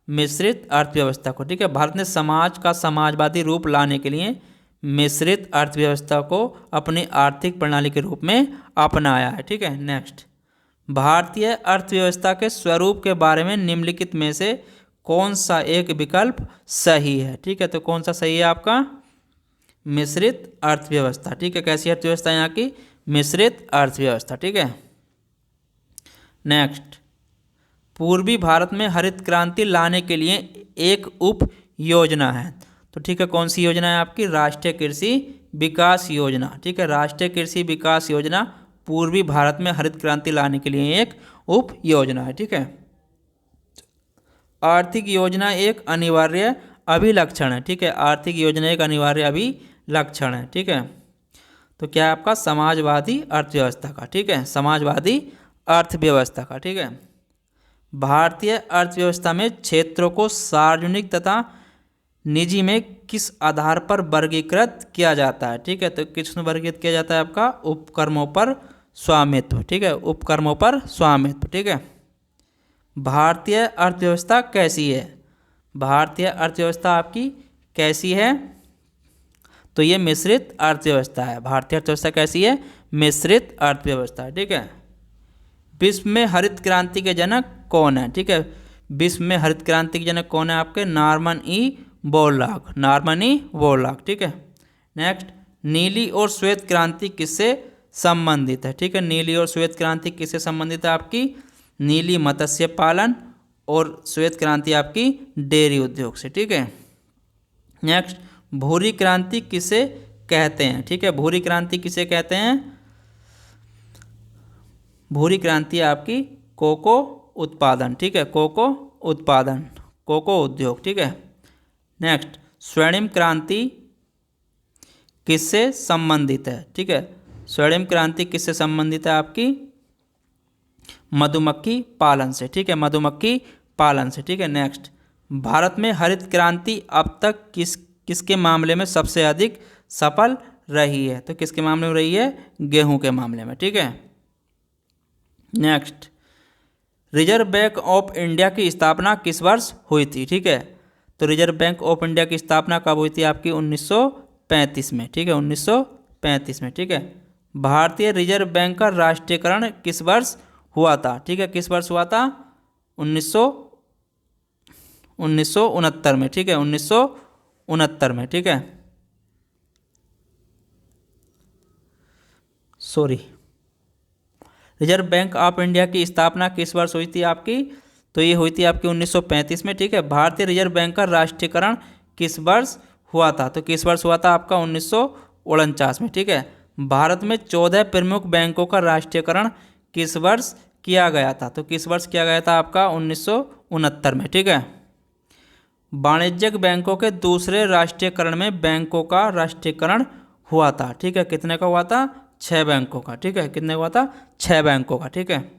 मिश्रित अर्थव्यवस्था को। ठीक है, भारत ने समाज का समाजवादी रूप लाने के लिए मिश्रित अर्थव्यवस्था को अपनी आर्थिक प्रणाली के रूप में अपनाया है। ठीक है, नेक्स्ट, भारतीय अर्थव्यवस्था के स्वरूप के बारे में निम्नलिखित में से कौन सा एक विकल्प सही है? ठीक है, तो कौन सा सही है आपका? मिश्रित अर्थव्यवस्था। ठीक है, कैसी अर्थव्यवस्था यहाँ की? मिश्रित अर्थव्यवस्था। ठीक है, नेक्स्ट, पूर्वी भारत में हरित क्रांति लाने के लिए एक उप योजना है। तो ठीक है, कौन सी योजना है आपकी? राष्ट्रीय कृषि विकास योजना। ठीक है, राष्ट्रीय कृषि विकास योजना पूर्वी भारत में हरित क्रांति लाने के लिए एक उप योजना है। ठीक है, आर्थिक योजना एक अनिवार्य अभिलक्षण है। ठीक है, आर्थिक योजना एक अनिवार्य अभिलक्षण है। ठीक है, तो क्या है आपका? समाजवादी अर्थव्यवस्था का। ठीक है, समाजवादी अर्थव्यवस्था का। ठीक है, भारतीय अर्थव्यवस्था में क्षेत्रों को सार्वजनिक तथा निजी में किस आधार पर वर्गीकृत किया जाता है? ठीक है, तो किस में वर्गीकृत किया जाता है? आपका उपक्रमों पर स्वामित्व। ठीक है, उपक्रमों पर स्वामित्व। ठीक है, भारतीय अर्थव्यवस्था कैसी है? भारतीय अर्थव्यवस्था आपकी कैसी है? तो ये मिश्रित अर्थव्यवस्था है। भारतीय अर्थव्यवस्था कैसी है? मिश्रित अर्थव्यवस्था है। ठीक है, विश्व में हरित क्रांति के जनक कौन है? ठीक है, विश्व में हरित क्रांति के जनक कौन है आपके? Norman E Borlaug. Norman E Borlaug. ठीक है, नेक्स्ट, नीली और श्वेत क्रांति किससे संबंधित है? ठीक है, नीली और श्वेत क्रांति किससे संबंधित है आपकी? नीली मत्स्य पालन और श्वेत क्रांति आपकी डेयरी उद्योग से। ठीक है, नेक्स्ट, भूरी क्रांति किसे कहते हैं? ठीक है, भूरी क्रांति किसे कहते हैं? भूरी क्रांति है आपकी कोको उत्पादन, ठीक है, कोको उत्पादन, कोको उद्योग, ठीक है। नेक्स्ट, स्वर्णिम क्रांति किससे संबंधित है, ठीक है, स्वर्णिम क्रांति किससे संबंधित है आपकी मधुमक्खी पालन से, ठीक है, मधुमक्खी पालन से, ठीक है। नेक्स्ट, भारत में हरित क्रांति अब तक किसके मामले में सबसे अधिक सफल रही है, तो किसके मामले में रही है, गेहूं के मामले में, ठीक है। Next, reserve bank of India की स्थापना किस वर्ष हुई थी, ठीक है, तो रिजर्व बैंक ऑफ इंडिया की स्थापना कब हुई थी आपकी 1935 में, ठीक है, 1935 में, ठीक है। भारतीय रिजर्व बैंक का राष्ट्रीयकरण किस वर्ष हुआ था, ठीक है, किस वर्ष हुआ था 1969 में, ठीक है, 1969 में, ठीक है, sorry, reserve bank of India की स्थापना किस वर्ष हुई थी आपकी, तो ये हुई थी आपकी 1935 में, ठीक है। भारतीय रिजर्व बैंक का राष्ट्रीयकरण किस वर्ष हुआ था, तो किस वर्ष हुआ था आपका 1949 में, ठीक है। भारत में 14 प्रमुख बैंकों का राष्ट्रीयकरण किस वर्ष किया गया था, तो किस वर्ष किया गया था आपका 1969 में, ठीक है। वाणिज्यिक बैंकों के दूसरे राष्ट्रीयकरण में बैंकों का राष्ट्रीयकरण हुआ था, ठीक है, कितने का हुआ था 6 बैंकों का, ठीक है, कितने का हुआ था 6 बैंकों का, ठीक है।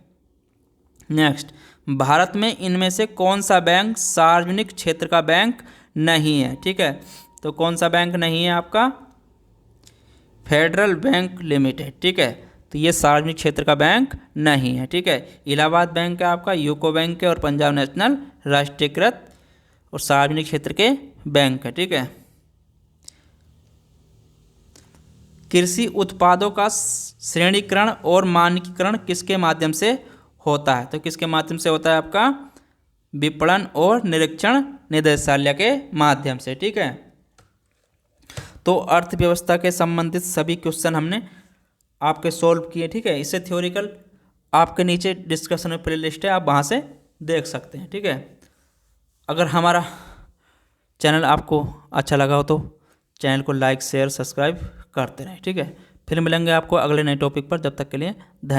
नेक्स्ट, भारत में इनमें से कौन सा बैंक सार्वजनिक क्षेत्र का बैंक नहीं है, ठीक है, तो कौन सा बैंक नहीं है आपका फेडरल बैंक लिमिटेड, ठीक है, तो ये सार्वजनिक क्षेत्र का बैंक नहीं है, ठीक है। इलाहाबाद बैंक है आपका, यूको बैंक है और पंजाब नेशनल राष्ट्रीयकृत और सार्वजनिक क्षेत्र के बैंक है, ठीक है। कृषि उत्पादों का श्रेणीकरण और मानकीकरण किसके माध्यम से होता है, तो किसके माध्यम से होता है आपका विपणन और निरीक्षण निदेशालय के माध्यम से, ठीक है। तो अर्थव्यवस्था के संबंधित सभी क्वेश्चन हमने आपके सॉल्व किए, ठीक है। इससे थ्योरिकल आपके नीचे डिस्कशन में प्ले लिस्ट है, आप वहाँ से देख सकते हैं, ठीक है। अगर हमारा चैनल आपको अच्छा लगा हो तो चैनल को लाइक शेयर सब्सक्राइब करते रहें, ठीक है। फिर मिलेंगे आपको अगले नए टॉपिक पर, जब तक के लिए धन्यवाद।